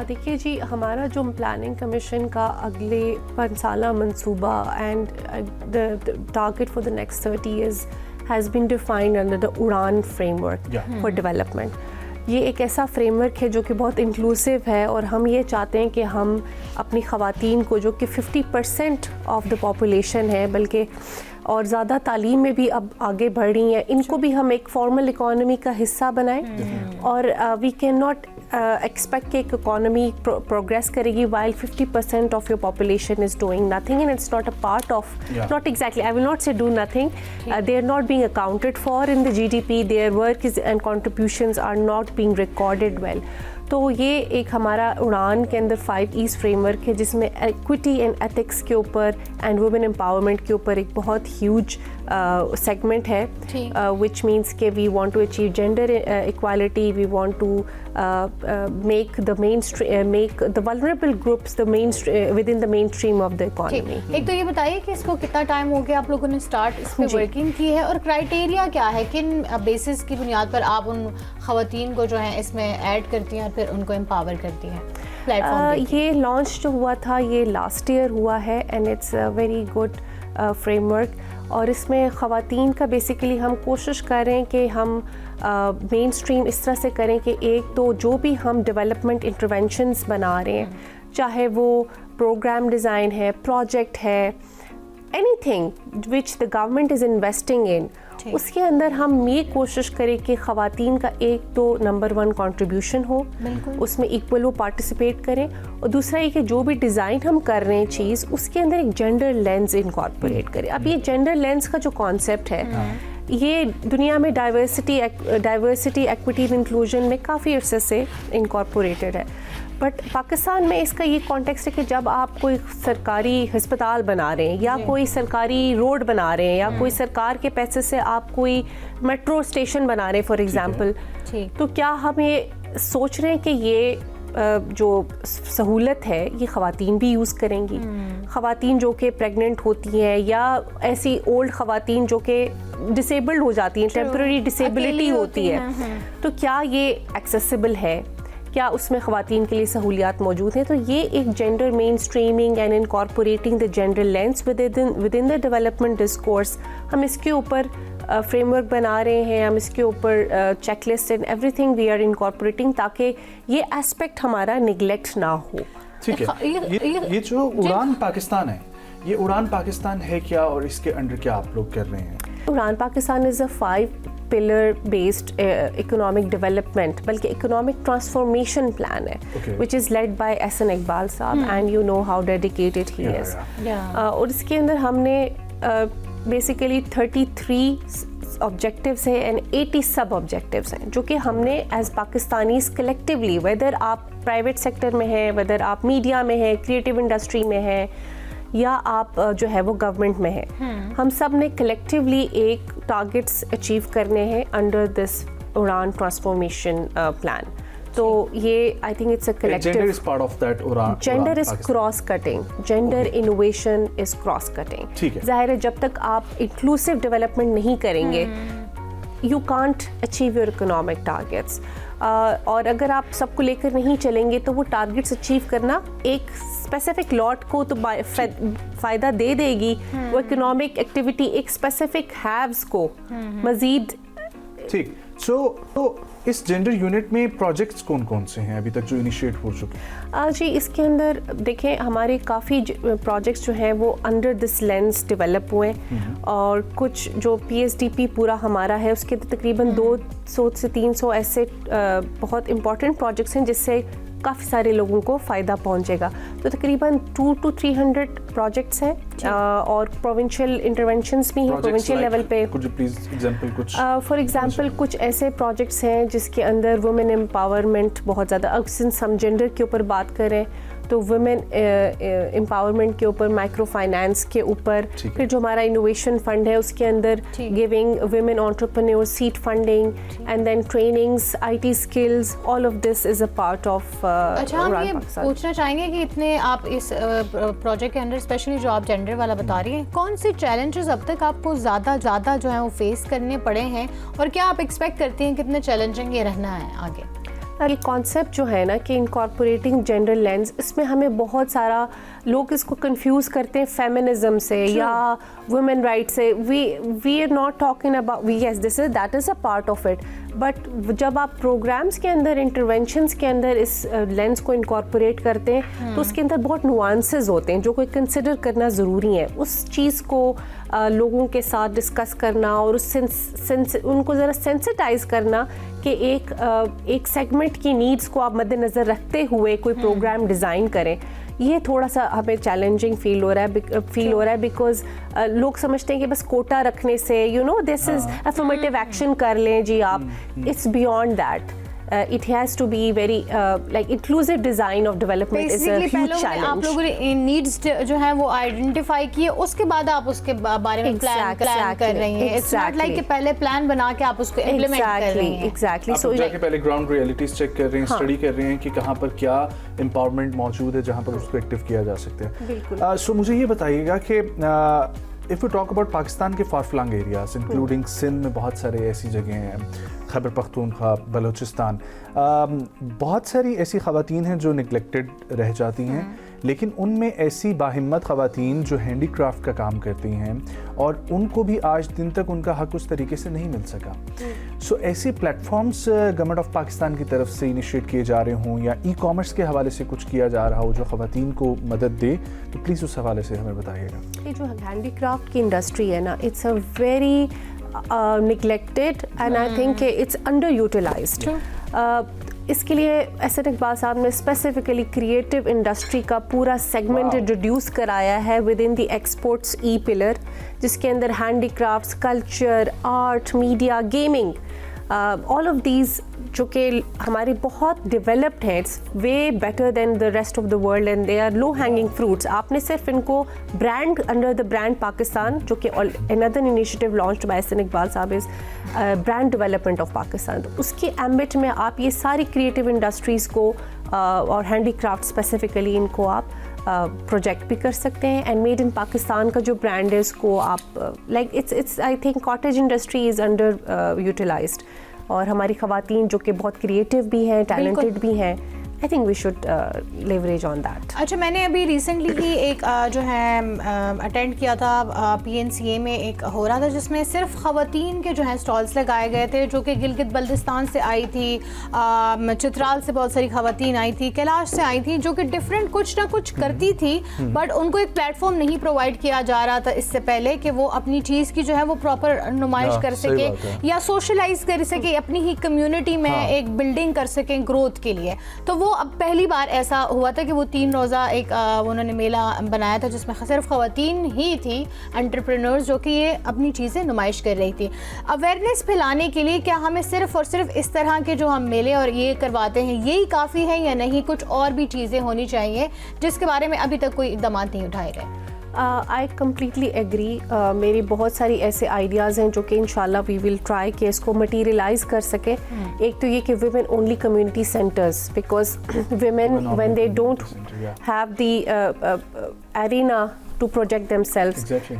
देखिए जी, हमारा जो प्लानिंग कमीशन का अगले 5 साला मंसूबा and the target for the next 30 years has been defined under the Udaan framework for development. ये एक ऐसा फ्रेमवर्क है जो कि बहुत इंक्लूसिव है, और हम ये चाहते हैं कि हम अपनी ख़वातीन को, जो कि 50% ऑफ द पॉपुलेशन है, बल्कि और ज़्यादा तालीम में भी अब आगे बढ़ रही हैं, इनको भी हम एक फॉर्मल इकॉनमी का हिस्सा बनाएं. और वी कैन नॉट एक्सपेक्ट कि एक इकॉनमी प्रोग्रेस करेगी while 50% of your population is doing nothing, and it's not a part of, not exactly, I will not say do nothing, they are not being accounted for in the GDP, their work is and contributions are not being recorded well. तो ये एक हमारा उड़ान के अंदर 5 E's framework है, जिसमें equity and ethics के ऊपर एंड वुमेन एम्पावरमेंट के ऊपर एक बहुत ह्यूज सेगमेंट है, विच मीन्स के we want to achieve gender equality, we want to make the vulnerable groups the within the mainstream of the economy. एक तो ये बताइए कि इसको कितना टाइम हो गया आप लोगों ने स्टार्ट इस पे वर्किंग की है, और क्राइटेरिया क्या है, किन बेसिस की बुनियाद पर आप उन खवातीन को जो है इसमें ऐड करती हैं और फिर उनको एम्पावर करती हैं प्लेटफॉर्म? ये लॉन्च जो हुआ था ये लास्ट ईयर हुआ है, and it's a very good framework. और इसमें ख़वातीन का बेसिकली हम कोशिश कर रहे हैं कि हम मेन स्ट्रीम इस तरह से करें कि एक तो जो भी हम डेवलपमेंट इंटरवेंशंस बना रहे हैं, चाहे वो प्रोग्राम डिज़ाइन है, प्रोजेक्ट है, anything which the government is investing in, उसके अंदर हम ये कोशिश करें कि ख़वातीन का एक तो नंबर 1 कंट्रीब्यूशन हो, उसमें इक्वल वो पार्टिसिपेट करें, और दूसरा ये कि जो भी डिज़ाइन हम कर रहे हैं चीज़, उसके अंदर एक जेंडर लेंस इनकॉर्पोरेट करें. अब ये जेंडर लेंस का जो कॉन्सेप्ट है, ये दुनिया में डाइवर्सिटी एक्विटी एंड इंक्लूजन में काफ़ी अरसे से इनकॉर्पोरेटेड है, बट पाकिस्तान में इसका ये कॉन्टेक्स्ट है कि जब आप कोई सरकारी हस्पताल बना रहे हैं, या कोई सरकारी रोड बना रहे हैं, या कोई सरकार के पैसे से आप कोई मेट्रो स्टेशन बना रहे हैं फॉर एग्जांपल, तो क्या हम ये सोच रहे हैं कि ये जो सहूलत है ये ख़वातीन भी यूज़ करेंगी? ख़वातीन जो कि प्रेग्नेंट होती हैं, या ऐसी ओल्ड ख़वातीन जो कि डिसेबल्ड हो जाती हैं, टेम्पररी डिसेबिलिटी होती है, तो क्या ये एक्सेसिबल है? क्या उसमें ख़वातीन के लिए सहूलियात मौजूद हैं? तो ये एक gender main streaming and incorporating the gender lens with in the development discourse, हम इसके ऊपर फ्रेमवर्क बना रहे हैं, हम इसके ऊपर checklist and everything we are incorporating, ताकि ये एस्पेक्ट हमारा निगलेक्ट ना हो. ठीक है. ये जो उड़ान पाकिस्तान है, ये उड़ान पाकिस्तान है क्या, और इसके अंडर क्या आप लोग कर रहे हैं? उड़ान Pakistan is a 5-pillar based economic development, बल्कि economic transformation plan है, which is led by Ahsan Iqbal साहब, and you know how dedicated he is. और इसके अंदर हमने basically 33 objectives हैं and 80 sub objectives हैं, जो कि हमने as Pakistanis collectively, whether आप private sector में हैं, whether आप media में हैं, creative industry में हैं, या आप जो है वो गवर्नमेंट में है, हम सब ने कलेक्टिवली एक टारगेट्स अचीव करने हैं under this Udaan transformation plan. तो ये I think it's a collective, gender is part of that Udaan, gender is cross cutting, gender innovation is cross cutting. जाहिर है जब तक आप इंक्लूसिव डेवलपमेंट नहीं करेंगे, you can't achieve your economic targets. और अगर आप सबको लेकर नहीं चलेंगे तो वो टारगेट्स अचीव करना एक स्पेसिफिक लॉट को तो फ़ायदा दे देगी, वो इकोनॉमिक एक्टिविटी एक स्पेसिफिक हैव्स को मज़ीद. ठीक. तो इस जेंडर यूनिट में प्रोजेक्ट्स कौन कौन से हैं अभी तक जो इनिशिएट हो चुके हैं? जी, इसके अंदर देखें हमारे काफ़ी प्रोजेक्ट्स जो हैं वो अंडर दिस लेंस डेवलप हुए हैं, और कुछ जो PSDP पूरा हमारा है उसके तकरीबन 200 से 300 ऐसे बहुत इंपॉर्टेंट प्रोजेक्ट्स हैं जिससे काफ़ी सारे लोगों को फ़ायदा पहुंचेगा. तो तकरीबन 200 to 300 प्रोजेक्ट्स हैं, और प्रोविंशियल इंटरवेंशंस भी हैं प्रोविंशियल लेवल पे. फॉर एग्जांपल कुछ ऐसे प्रोजेक्ट्स हैं जिसके अंदर वुमेन एम्पावरमेंट बहुत ज़्यादा, अब सिंस हम जेंडर के ऊपर बात करें तो वुमेन एम्पावरमेंट के ऊपर, माइक्रो फाइनेंस के ऊपर, फिर जो हमारा इनोवेशन फंड है उसके अंदर giving women entrepreneur seed funding and then trainings, IT skills, all of this is a part of. अच्छा, हम ये पूछना चाहेंगे कि इतने आप इस प्रोजेक्ट के अंदर स्पेशली जो आप जेंडर वाला बता रही हैं, कौन से चैलेंजेस अब तक आपको ज़्यादा जो है वो फेस करने पड़े हैं और क्या आप एक्सपेक्ट करती हैं कितने चैलेंजिंग ये रहना है आगे? ये कॉन्सेप्ट जो है ना कि इनकॉर्पोरेटिंग जेंडर लेंस, इसमें हमें बहुत सारा लोग इसको कंफ्यूज करते हैं फेमिनिज्म से या वुमेन राइट से। We are not talking about, yes this is that is a part of it, but जब आप प्रोग्राम्स के अंदर, इंटरवेंशंस के अंदर इस लेंस को इनकॉर्पोरेट करते हैं तो उसके अंदर बहुत नुआंसेस होते हैं जो कोई कंसिडर करना ज़रूरी है। उस चीज़ को लोगों के साथ डिस्कस करना और उस उनको ज़रा सेंसिटाइज करना कि एक सेगमेंट की नीड्स को आप मद्देनज़र रखते हुए कोई प्रोग्राम डिज़ाइन करें, ये थोड़ा सा हमें चैलेंजिंग फील हो रहा है बिकॉज लोग समझते हैं कि बस कोटा रखने से दिस इज़ अफर्मेटिव एक्शन कर लें जी आप, it's beyond that. It has to be very like inclusive design of development is a huge challenge. आप लोगों ने नीड्स जो है वो आइडेंटिफाई किए, उसके बाद आप उसके बारे में प्लान कर रही हैं। इट्स नॉट लाइक कि पहले प्लान बना के आप उसको इम्प्लीमेंट कर रही हैं। Exactly. So जाके पहले ग्राउंड रियलिटीज चेक कर रहे हैं, स्टडी कर रहे हैं कि कहाँ पर क्या एम्पावरमेंट मौजूद है जहाँ पर उसको एक्टिव किया जा सकता है। बिल्कुल। सो मुझे ये बताइएगा कि if you talk about Pakistan के far flung areas including Sindh में बहुत सारे ऐसी जगह हैं, खैबर पख्तूनख्वा, बलूचिस्तान, बहुत सारी ऐसी ख़वातीन हैं जो निगलेक्टेड रह जाती हैं, लेकिन उनमें ऐसी बाहिम्मत ख़वातीन जो हैंडी क्राफ्ट का काम करती हैं और उनको भी आज दिन तक उनका हक उस तरीके से नहीं मिल सका। सो ऐसे प्लेटफॉर्म्स गवर्नमेंट ऑफ पाकिस्तान की तरफ से इनिशिएट किए जा रहे हों या ई कॉमर्स के हवाले से कुछ किया जा रहा हो जो ख़वातीन को मदद दे, तो प्लीज़ उस हवाले से हमें बताइएगा। ये जो हैंडी क्राफ्ट की इंडस्ट्री है ना, it's a very neglected and I think it's underutilized. इसके लिए एहसन इकबाल साहब ने स्पेसिफिकली क्रिएटिव इंडस्ट्री का पूरा सेगमेंट इंट्रोड्यूस कराया है within the exports E pillar, जिसके अंदर handicrafts, culture, art, media, gaming, all of these जो कि हमारे बहुत डेवलप्ड हैं, it's way better than the rest of the world and they are low hanging fruits. आपने सिर्फ इनको brand under the brand Pakistan, जो कि another initiative launched by Ahsan Iqbal साहब is brand development of Pakistan, तो उसके एम्बिट में आप ये सारी क्रिएटिव इंडस्ट्रीज़ को और हैंडी क्राफ्ट स्पेसिफिकली इनको आप प्रोजेक्ट भी कर सकते हैं एंड मेड इन पाकिस्तान का जो ब्रांड है उसको आप like it's I think cottage industry is underutilised और हमारी ख़वातीन जो कि बहुत क्रिएटिव भी हैं, टैलेंटेड भी हैं, I think we should leverage on that. अच्छा, मैंने अभी रिसेंटली ही एक जो है अटेंड किया था PNCA में एक हो रहा था जिसमें सिर्फ ख़वातीन के जो हैं स्टॉल्स लगाए गए थे, जो कि गिलगित बल्तिस्तान से आई थी, चित्राल से बहुत सारी ख़वातीन आई थी, कैलाश से आई थी, जो कि डिफरेंट कुछ ना कुछ करती थी, बट उनको एक प्लेटफॉर्म नहीं प्रोवाइड किया जा रहा था इससे पहले कि वो अपनी चीज़ की जो है वो प्रॉपर नुमाइश कर सके या सोशलाइज कर सके, अपनी ही कम्युनिटी में एक बिल्डिंग कर सकें ग्रोथ के लिए। तो वो अब पहली बार ऐसा हुआ था कि वो 3 रोज़ा एक उन्होंने मेला बनाया था जिसमें सिर्फ ख़वातीन ही थी एंटरप्रेन्योर्स जो कि ये अपनी चीज़ें नुमाइश कर रही थी। अवेयरनेस फैलाने के लिए क्या हमें सिर्फ और सिर्फ इस तरह के जो हम मेले और ये करवाते हैं यही काफ़ी है या नहीं, कुछ और भी चीज़ें होनी चाहिए जिसके बारे में अभी तक कोई इक़दाम नहीं उठाए गए? I completely agree. मेरी बहुत सारी ऐसे आइडियाज़ हैं जो कि इंशाल्लाह वी विल ट्राई कि इसको मटीरियलाइज कर सके। एक तो ये कि women only community centres, because women when they don't have the arena to project themselves. Exactly.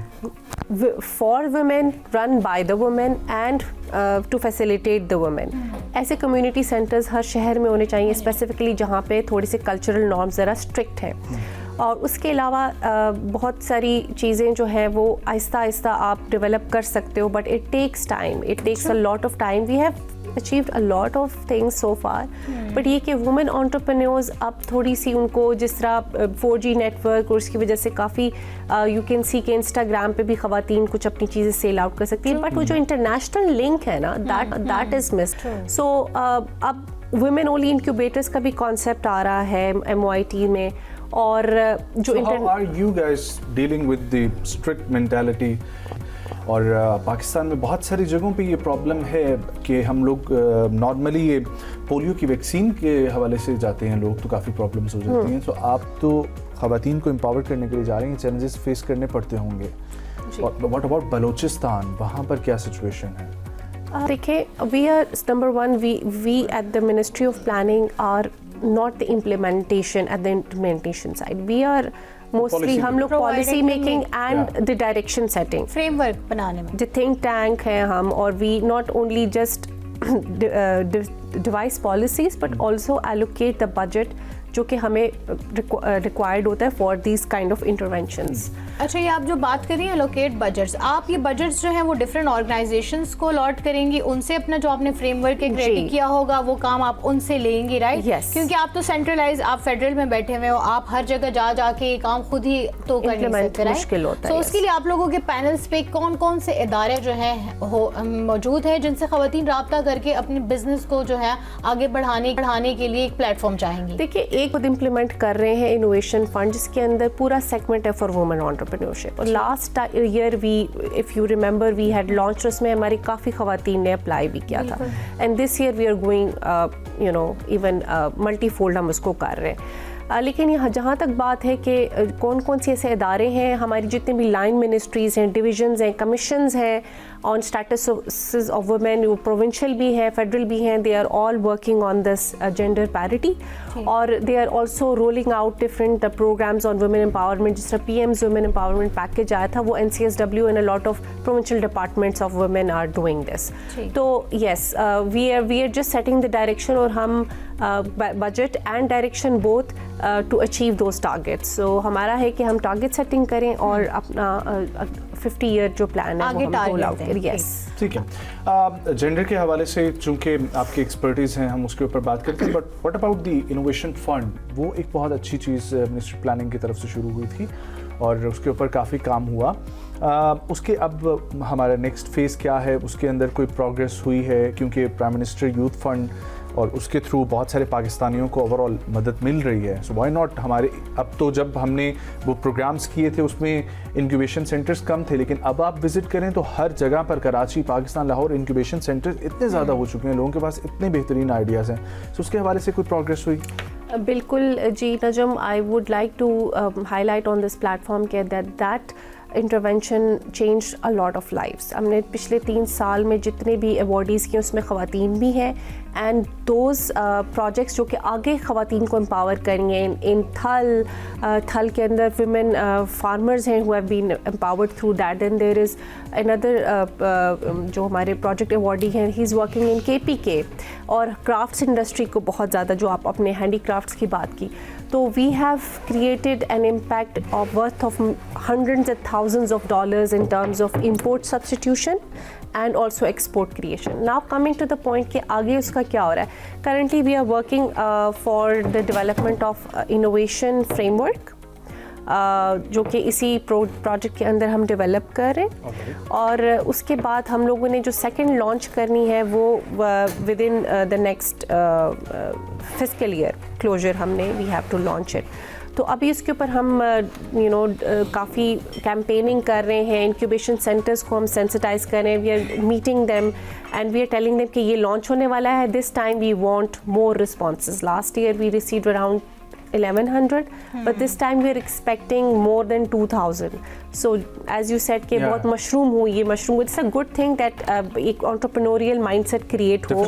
For women, run by the women and to facilitate the women. ऐसे community centers हर शहर में होने चाहिए, स्पेसिफिकली जहाँ पे थोड़ी सी cultural norms ज़रा strict हैं। और उसके अलावा बहुत सारी चीज़ें जो हैं वो आहिस्ता आहिस्ता आप डेवलप कर सकते हो, but it takes time, it takes a lot of time. We have achieved a lot of things so far, but ये कि women entrepreneurs अब थोड़ी सी उनको जिस तरह 4G नेटवर्क और उसकी वजह से काफ़ी you can see कि Instagram पे भी ख़वातीन कुछ अपनी चीज़ें सेल आउट कर सकती है, बट वो जो इंटरनेशनल लिंक है ना that is missed. So अब women only incubators का भी कॉन्सेप्ट आ रहा है MOIT में, और जो how are you guys dealing with the strict mentality اور پاکستان میں بہت ساری جگہوں پہ یہ پرابلم ہے کہ ہم لوگ نارملی یہ پولیو کی ویکسین کے حوالے سے جاتے ہیں لوگ تو کافی پرابلمس ہو جاتی ہیں. تو آپ تو خواتین کو امپاور کرنے کے لیے جا رہی ہیں, چیلنجز فیس کرنے پڑتے ہوں گے. واٹ اباؤٹ بلوچستان, وہاں پر کیا سچویشن ہے؟ دیکھیں, we are number one, we at the ministry of planning are not the implementation at the implementation side. We are mostly ہم لوگ policy making and the direction setting, framework بنانے میں جو think tank ہیں ہم, اور we not only just devise policies but also allocate the budget جو کہ ہمیں ریکوائرڈ ہوتا ہے for these kind of interventions. اچھا, یہ آپ جو بات کر رہی ہیں لوکیٹ بجٹس, آپ یہ بجٹس جو ہیں وہ ڈفرینٹ آرگنائزیشنس کو الاٹ کریں گی, ان سے اپنا جو آپ نے فریم ورک ایک ریڈی کیا ہوگا وہ کام آپ ان سے لیں گی, رائٹ؟ Yes. کیونکہ آپ تو سینٹرلائز, آپ فیڈرل میں بیٹھے ہوئے ہو, آپ ہر جگہ جا کے یہ کام خود ہی تو کر نہیں سکتے, مشکل ہوتا ہے. تو اس کے لیے آپ لوگوں کے پینلز پہ کون کون سے ادارے جو ہیں موجود ہیں جن سے خواتین رابطہ کر کے اپنے بزنس کو جو ہے آگے بڑھانے کے لیے ایک پلیٹ فارم چاہیں گی؟ دیکھیے, ایک خود امپلیمنٹ کر رہے ہیں انوویشن فنڈ, جس کے اندر پورا سیگمنٹ ہے فار وومن انٹرپرینیورشپ. اور last year we, if you remember, we had launch, اس میں ہماری کافی خواتین نے اپلائی بھی کیا تھا. And this year we are going even multifold ہم اس کو کر رہے ہیں. لیکن یہاں جہاں تک بات ہے کہ کون کون سے ایسے ادارے ہیں, ہماری جتنے بھی لائن منسٹریز ہیں, ڈویژنز ہیں, کمیشنز ہیں on status of women, provincial بھی ہیں, فیڈرل بھی ہیں, they are all working on this gender parity, اور they are also rolling out different programmes on women empowerment. جس طرح PM's women empowerment package آیا تھا, وہ NCSW and a lot of provincial departments of women are doing this. تو yes, we are just setting the direction, اور ہم budget and direction both to achieve those targets. So ہمارا ہے کہ ہم ٹارگیٹ سیٹنگ کریں اور اپنا 50 ایئر جو پلان ہے وہ ہم رول آؤٹ کریں. یس, ٹھیک ہے. جینڈر کے حوالے سے چونکہ آپ کی ایکسپرٹیز ہیں, ہم اس کے اوپر بات کرتے ہیں, but what about the innovation fund? وہ ایک بہت اچھی چیز منسٹری پلاننگ کی طرف سے شروع ہوئی تھی اور اس کے اوپر کافی کام ہوا. اس کے اب ہمارا نیکسٹ فیز کیا ہے, اس کے اندر کوئی پروگریس ہوئی ہے؟ کیونکہ پرائم منسٹر یوتھ فنڈ اور اس کے تھرو بہت سارے پاکستانیوں کو اوور آل مدد مل رہی ہے. سو وائی ناٹ ہمارے, اب تو جب ہم نے وہ پروگرامز کیے تھے اس میں انکیوبیشن سینٹرز کم تھے, لیکن اب آپ وزٹ کریں تو ہر جگہ پر کراچی, پاکستان, لاہور, انکیوبیشن سینٹرز اتنے زیادہ ہو چکے ہیں, لوگوں کے پاس اتنے بہترین آئیڈیاز ہیں. سو اس کے حوالے سے کوئی پروگریس ہوئی؟ بالکل جی Najam, I would like to highlight on this platform کہ that intervention change a lot of lives. ہم نے پچھلے 3 سال میں جتنے بھی ایوارڈیز کیے اس میں خواتین بھی ہیں, اینڈ دوز پروجیکٹس جو کہ آگے خواتین کو امپاور کریں گے. ان تھل کے اندر ویمن فارمرز ہیں who have been empowered through that. Then there is another جو ہمارے پروجیکٹ ایوارڈی ہیں, ہی از ورکنگ ان KPK, اور کرافٹس انڈسٹری کو بہت زیادہ, جو آپ اپنے ہینڈی کرافٹس کی بات کی, تو we have created an impact of worth of hundreds and thousands of dollars in terms of import substitution and also export creation. Now coming to the point کہ آگے اس کا کیا ہو رہا ہے. Currently we are working for the development of innovation framework, جو کہ اسی project کے اندر ہم ڈیولپ کر رہے ہیں. اور اس کے بعد ہم لوگوں نے جو سیکنڈ لانچ کرنی ہے وہ within the next fiscal year closure ہم نے we have to launch it. تو ابھی اس کے اوپر ہم کافی کیمپیننگ کر رہے ہیں, انکیوبیشن سینٹرز کو ہم سینسٹائز کر رہے ہیں. We are meeting them and we are telling them کہ یہ لانچ ہونے والا ہے, this time we want more responses. Last year we received around 1100, but this time we are expecting more than 2000. So as you said کہ بہت mushroom ہو, یہ mushroom, it's a good thing that ایک entrepreneurial mindset create who.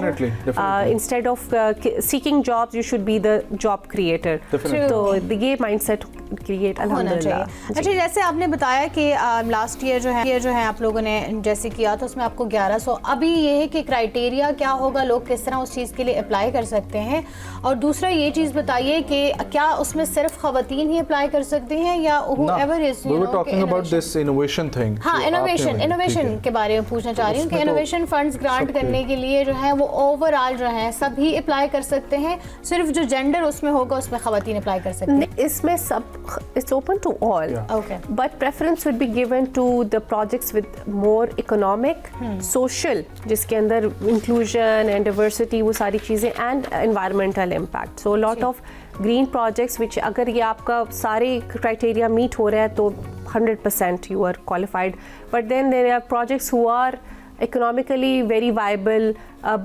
Instead of seeking jobs, you should be the job creator. تو یہ mindset create الحمدللہ. اچھا, جیسے آپ نے بتایا کہ لاسٹ ایئر جو ہے آپ لوگوں نے جیسے کیا تو اس میں آپ کو 1100. ابھی یہ ہے کہ کرائٹیریا کیا ہوگا, لوگ کس طرح اس چیز کے لیے اپلائی کر سکتے ہیں, اور دوسرا یہ چیز بتائیے کہ کیا اس میں صرف خواتین ہی اپلائی کر سکتے ہیں یا whoever is, you know, talking about this innovation thing. ہاں, انوویشن کے بارے میں پوچھنا چاہ رہی ہوں کہ انوویشن فنڈز گرانٹ کرنے کے لیے جو ہے وہ اوور آل جو ہے سبھی اپلائی کر سکتے ہیں, صرف جو جینڈر اس میں ہوگا اس میں خواتین اپلائی کر سکتے ہیں؟ اس میں سب it's open to all, okay, but preference would be given to the projects with more economic, social, جس کے اندر inclusion and diversity وہ ساری چیزیں, and environmental impact. So a lot of green projects which اگر یہ آپ کا سارے کرائٹیریا میٹ ہو رہا ہے تو 100% you are qualified. But then there are projects who are economically very viable,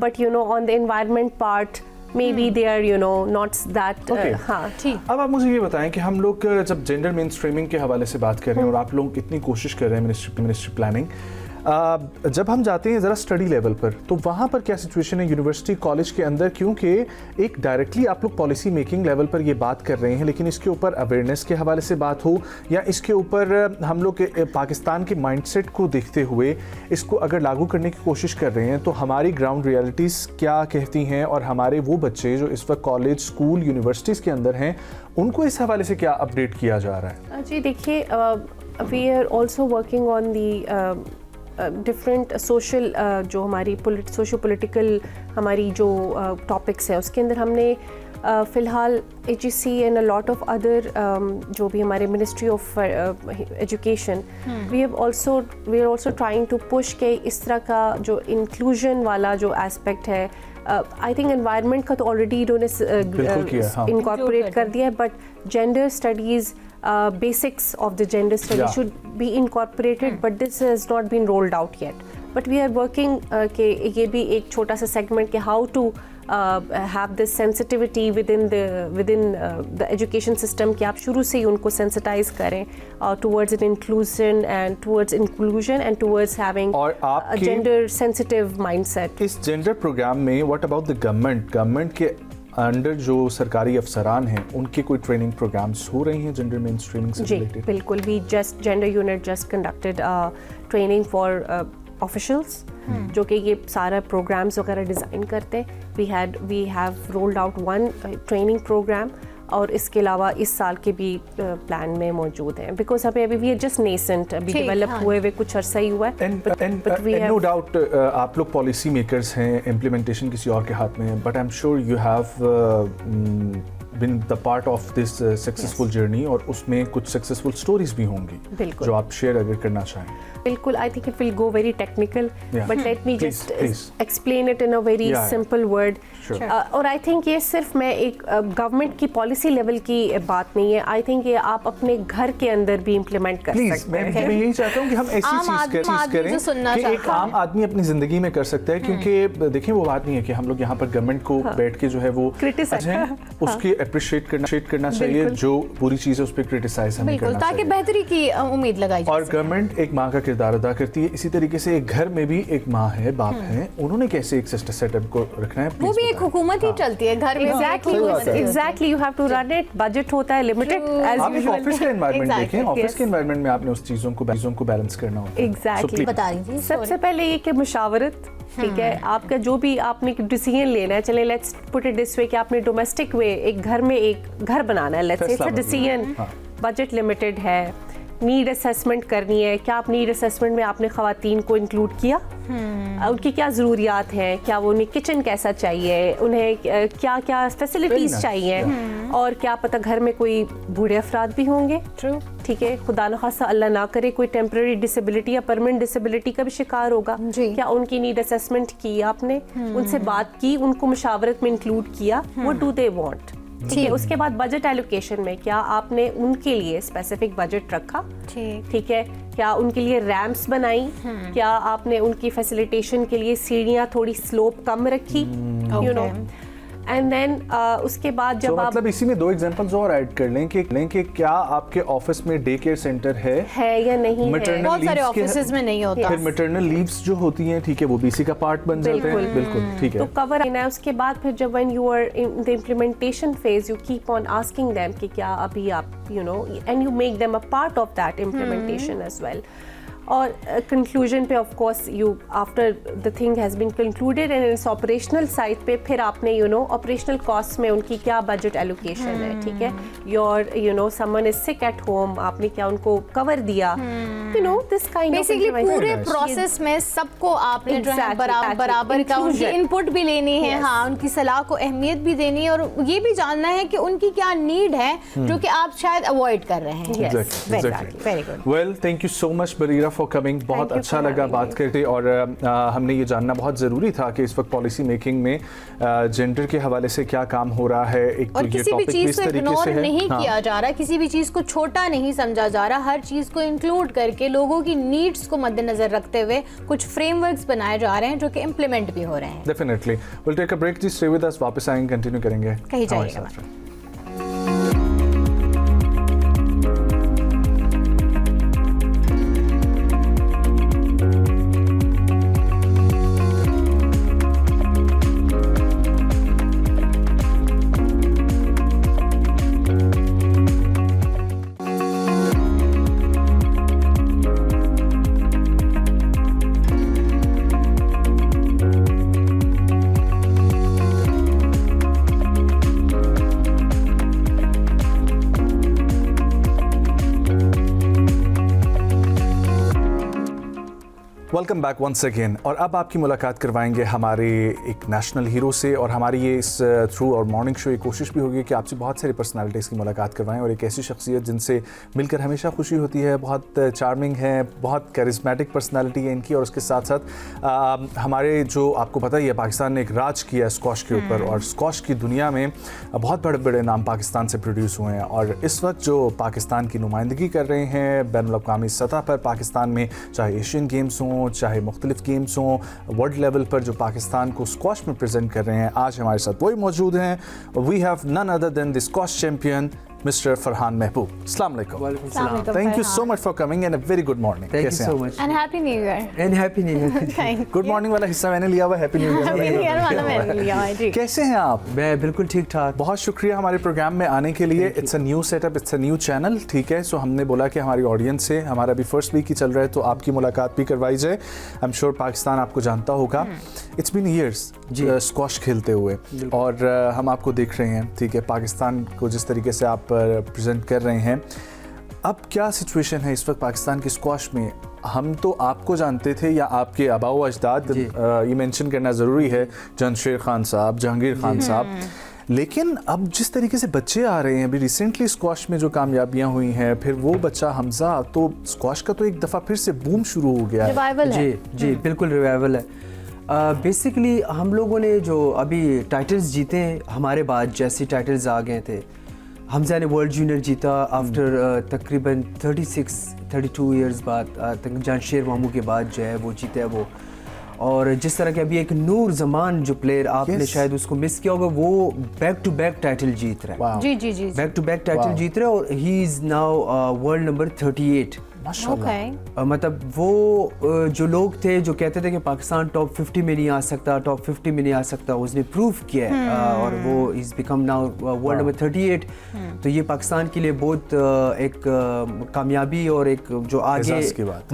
but on the environment part, maybe they are not that Okay. हाँ ठीक अब आप मुझे ये बताएं कि हम लोग जब जेंडर मेन स्ट्रीमिंग के हवाले से बात कर रहे हैं और आप लोग इतनी कोशिश कर रहे हैं मिनिस्ट्री प्लानिंग, जब हम जाते हैं ज़रा स्टडी लेवल पर, तो वहाँ पर क्या सिचुएशन है यूनिवर्सिटी कॉलेज के अंदर? क्योंकि एक डायरेक्टली आप लोग पॉलिसी मेकिंग लेवल पर ये बात कर रहे हैं, लेकिन इसके ऊपर अवेयरनेस के हवाले से बात हो या इसके ऊपर हम लोग पाकिस्तान के माइंडसेट को देखते हुए इसको अगर लागू करने की कोशिश कर रहे हैं, तो हमारी ग्राउंड रियलिटीज़ क्या कहती हैं और हमारे वो बच्चे जो इस वक्त कॉलेज, स्कूल, यूनिवर्सिटीज़ के अंदर हैं, उनको इस हवाले से क्या अपडेट किया जा रहा है? जी देखिए, we are also working on the different social जो हमारी सोशो पोलिटिकल हमारी जो टॉपिक्स हैं, उसके अंदर हमने फ़िलहाल HEC and a lot of other जो भी हमारे ministry of education, we are also trying to push के इस तरह का जो इंक्लूजन वाला जो एस्पेक्ट है, आई थिंक एनवायरनमेंट का तो ऑलरेडी इन्होंने इनकॉर्पोरेट कर दिया है, but gender studies basics of the gender study should be incorporated, but this has not been rolled out yet. But we are working कि ये भी एक छोटा सा segment कि how to have this sensitivity within the education system, कि आप शुरू से ही उनको sensitize करें towards an inclusion and towards inclusion and towards having a gender sensitive mindset. इस जेंडर प्रोग्राम में what about the गवर्नमेंट के अंडर जो सरकारी अफसरान हैं, उनके कोई ट्रेनिंग प्रोग्राम्स हो रही हैं जेंडर मेन स्ट्रीमिंग से रिलेटेड? जी बिल्कुल, we just gender unit just conducted training for officials जो कि ये सारा प्रोग्राम्स वगैरह डिज़ाइन करते हैं. We have rolled out one training programme, और इसके अलावा इस साल के भी प्लान में मौजूद हैं, बिकॉज हमें अभी वी जस्ट नेसेंट, अभी डेवलप हुए हुए कुछ अर्सा ही हुआ है. नो डाउट आप लोग पॉलिसी मेकर्स हैं, इम्प्लीमेंटेशन किसी और के हाथ में है, but I am sure you have been the part of this successful journey, और उसमें कुछ सक्सेसफुल स्टोरीज भी होंगी जो आप शेयर अगर करना चाहें. बिल्कुल, I think it will go very technical, but let me just explain it in a very simple word. और आई थिंक ये सिर्फ मैं एक गवर्नमेंट की पॉलिसी लेवल की बात नहीं है, आई थिंक ये आप अपने घर के अंदर भी इम्प्लीमेंट कर सकते हैं. मैं यही चाहता हूँ कि हम ऐसी चीज़ करें कि एक आम आदमी अपनी ज़िंदगी में कर सकता है, क्योंकि देखिए वो बात नहीं है कि हम लोग यहाँ पर गवर्नमेंट को बैठ के जो है वो उसकी अप्रिशिएट करना चाहिए, जो पूरी चीज़ है उस पर क्रिटिसाइज हमें करना चाहिए, ताकि बेहतरी की उम्मीद लगाई जाए. और गवर्नमेंट एक माँ का किरदार अदा करती है, इसी तरीके से एक घर में भी एक माँ है, बाप है, उन्होंने कैसे एक सेटअप को रखना है, वो भी एक हुकूमत ही चलती है घर में. Exactly, you have to run it, budget होता है लिमिटेड. आप एक ऑफिस का एनवायरनमेंट देखें, ऑफिस के एनवायरनमेंट में आपने उस चीज़ों को बैलेंस करना होता है. एग्जैक्टली, बता रही थी सबसे पहले ये कि मुशावरत, ठीक है, आपका जो भी आपने डिसीजन लेना है, चले let's put it this way कि आपने डोमेस्टिक वे एक घर में एक घर बनाना है, let's say it's a decision, budget limited है, नीड असेसमेंट करनी है, क्या आप नीड असेसमेंट में आपने ख़वातीन को इंक्लूड किया, उनकी क्या ज़रूरियात हैं, क्या वो उन्हें किचन कैसा चाहिए, उन्हें क्या क्या फैसिलिटीज़ चाहिए, और क्या पता घर में कोई बूढ़े अफराद भी होंगे, ठीक है, खुदा न खासा अल्लाह ना करे कोई टेम्पररी डिसेबिलिटी या परमानेंट डिसेबिलिटी का भी शिकार होगा, क्या उनकी नीड असेसमेंट की आपने, उनसे बात की, उनको मुशावरत में इंक्लूड किया, व्हाट डू दे वांट, ठीक है. उसके बाद बजट एलोकेशन में क्या आपने उनके लिए स्पेसिफिक बजट रखा, ठीक है, क्या उनके लिए रैम्प्स बनाई, क्या आपने उनकी फैसिलिटेशन के लिए सीढ़ियाँ थोड़ी स्लोप कम रखी, यू नो, एंड देन उसके बाद जब आप मतलब इसी में दो एग्जांपल्स और ऐड कर लें कि क्या आपके ऑफिस में डे केयर सेंटर है या नहीं है. बहुत सारे ऑफिसेज में नहीं होता. फिर मैटरनल लीव्स जो होती हैं, ठीक है, वो बीसी का पार्ट बन जाते हैं. बिल्कुल ठीक है, तो कवर है. उसके बाद फिर जब when you are in the implementation phase, you keep on asking them कि क्या अभी आप you know, and you make them a part of that implementation as well. और कंक्लूजन पे of course you after the thing has been concluded and इस operational side पे फिर आपने यू नो ऑपरेशनल कॉस्ट में उनकी क्या बजट एलोकेशन है, ठीक है, your you know someone is sick at home, आपने क्या उनको कवर दिया, you know this kind of basically पूरे प्रोसेस में सबको आपने जो है बराबर का उनकी इनपुट भी लेनी है, हाँ, उनकी सलाह को अहमियत भी देनी है, और ये भी जानना है कि उनकी क्या नीड है जो कि आप शायद अवॉइड कर रहे हैं. Very good. Well, thank you so much Bareera for coming, बहुत अच्छा लगा बात करके, और हमने ये जानना बहुत ज़रूरी था कि इस वक्त पॉलिसी मेकिंग में जेंडर के हवाले से क्या काम हो रहा है। एक और तो ये किसी भी टॉपिक चीज़ इस को तरीके इग्नोर से है, नहीं हाँ, किया जा रहा, किसी भी चीज़ को छोटा नहीं समझा जा रहा, हर चीज़ को इंक्लूड करके लोगों की नीड्स को मद्देनजर रखते हुए कुछ फ्रेमवर्क्स बनाए जा रहे हैं जो कि इम्प्लीमेंट भी हो रहे हैं। Definitely. Will take a break, जी स्टे विद अस, वापस आएंगे, कंटिन्यू करेंगे। कहीं हमारे जाइएगा साथ रहिए। Welcome back once again. और अब आपकी मुलाकात करवाएंगे हमारे एक नेशनल हीरो से, और हमारी ये इस थ्रू और मॉर्निंग शो ये कोशिश भी होगी कि आपसे बहुत सारी पर्सनालिटीज़ की मुलाकात करवाएं, और एक ऐसी शख्सियत जिनसे मिलकर हमेशा खुशी होती है, बहुत चार्मिंग है, बहुत करिस्मेटिक पर्सनालिटी है इनकी, और उसके साथ साथ हमारे जो आपको पता ही है पाकिस्तान ने एक राज किया है स्क्वॉश के ऊपर, और स्क्वॉश की दुनिया में बहुत बड़े बड़े नाम पाकिस्तान से प्रोड्यूस हुए हैं, और इस वक्त जो पाकिस्तान की नुमाइंदगी कर रहे हैं बैनुल-अक़वामी सतह पर पाकिस्तान में, चाहे एशियन गेम्स हों, चाहे मुख्तलिफ गेम्स हों, वर्ल्ड लेवल पर जो पाकिस्तान को स्क्वॉश में प्रेजेंट कर रहे हैं, आज हमारे साथ वही मौजूद हैं। We have none other than the squash champion mister Farhan Mahboob. अस्सलाम वालेकुम। Thank you so much for coming and a very good morning. Thank you so much. And happy new year. And happy new year. Good morning वाला हिस्सा मैंने लिया हुआ, happy new Happy new year वाला मैंने लिया है जी। कैसे हैं आप? मैं बिल्कुल ठीक ठाक। बहुत शुक्रिया हमारे प्रोग्राम में आने के लिए। It's a new setup, it's a new channel, ठीक है। सो हमने बोला कि हमारी ऑडियंस से, हमारा अभी फर्स्ट वीक ही चल रहा है, तो आपकी मुलाकात भी करवाई जाए। आई एम श्योर पाकिस्तान आपको जानता होगा, इट्स बीन ईयर्स स्क्वॉश खेलते हुए, और हम आपको देख रहे हैं, ठीक है, पाकिस्तान को जिस तरीके से आप प्रेजेंट कर रहे हैं। अब क्या सिचुएशन है इस वक्त पाकिस्तान की स्क्वॉश में? हम तो आपको जानते थे, या आपके आबाओ अजदाद, ये मेंशन करना ज़रूरी है, जहांगीर खान साहब, जहांगीर खान साहब, लेकिन अब जिस तरीके से बच्चे आ रहे हैं, अभी रिसेंटली स्क्वॉश में जो कामयाबियां हुई हैं, फिर वो बच्चा हमजा, तो स्क्वॉश का तो एक दफ़ा फिर से बूम शुरू हो गया है। रिवाइवल है। जी बिल्कुल रिवाइवल है। बेसिकली हम लोगों ने जो अभी टाइटल्स जीते हैं हमारे बाद, जैसे टाइटल्स आ गए थे, हमजा ने वर्ल्ड जूनियर जीता आफ्टर तकरीबन 32 इयर्स बाद, जहांगीर मामू के बाद जो है वो जीता है वो। और जिस तरह के अभी एक नूर जमान जो प्लेयर, आपने शायद उसको मिस किया होगा, वो बैक टू बैक टाइटल जीत रहा है। जी जी जी। बैक टू बैक टाइटल जीत रहा है, और he is now world number 38। मतलब वो जो लोग थे जो कहते थे कि पाकिस्तान टॉप 50 में नहीं आ सकता, टॉप 50 में नहीं आ सकता, उसने प्रूव किया है, और वो is become now world number 38। तो ये पाकिस्तान के लिए बहुत एक कामयाबी और एक जो आगे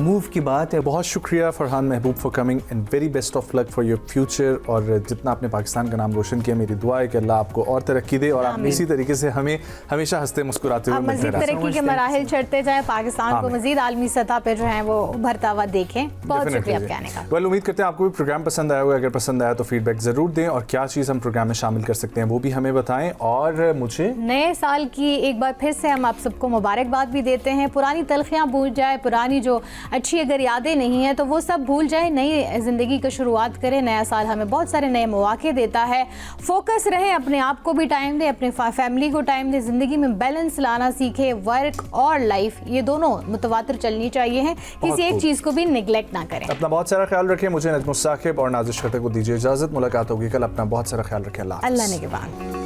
मूव की बात है। बहुत शुक्रिया फरहान महबूब for coming, and very best of luck for your future. और जितना आपने पाकिस्तान का नाम रोशन किया, मेरी दुआ है कि अल्लाह आपको और तरक्की दे, और आप इसी तरीके से हमें हमेशा हंसते मुस्कुराते हुए मज़ीद तरक्की के मराहिल चढ़ते जाए, पाकिस्तान को मज़ीद आलमी सतह पे जो है वो उभरता हुआ देखें। बहुत शुक्रिया आपके आने का। वेल, उम्मीद करते हैं आपको भी प्रोग्राम पसंद आया होगा। अगर पसंद आया तो फीडबैक ज़रूर दें, और क्या चीज़ हम प्रोग्राम में शामिल कर सकते हैं वो भी हमें बताएं। और मुझे नए साल की एक बार फिर से हम आप सबको मुबारकबाद भी देते हैं। पुरानी तलखियाँ भूल जाए, पुरानी जो अच्छी अगर यादें नहीं हैं तो वो सब भूल जाए, नई ज़िंदगी की शुरुआत करें। नया साल हमें बहुत सारे नए मौके देता है। फोकस रहें, अपने आप को भी टाइम दें, अपने फैमिली को टाइम दें, ज़िंदगी में बैलेंस लाना सीखें। वर्क और लाइफ ये दोनों मुतवातिर चलनी चाहिए हैं, किसी एक चीज़ को भी निगलेक्ट ना करें। अपना बहुत सारा ख्याल रखें। मुझे नजमुस साकिब और नाज़िश खट्टर को दीजिए इजाज़त। मुलाकात होगी कल। अपना बहुत सारा ख्याल रखें। अल्लाह ने के बाद।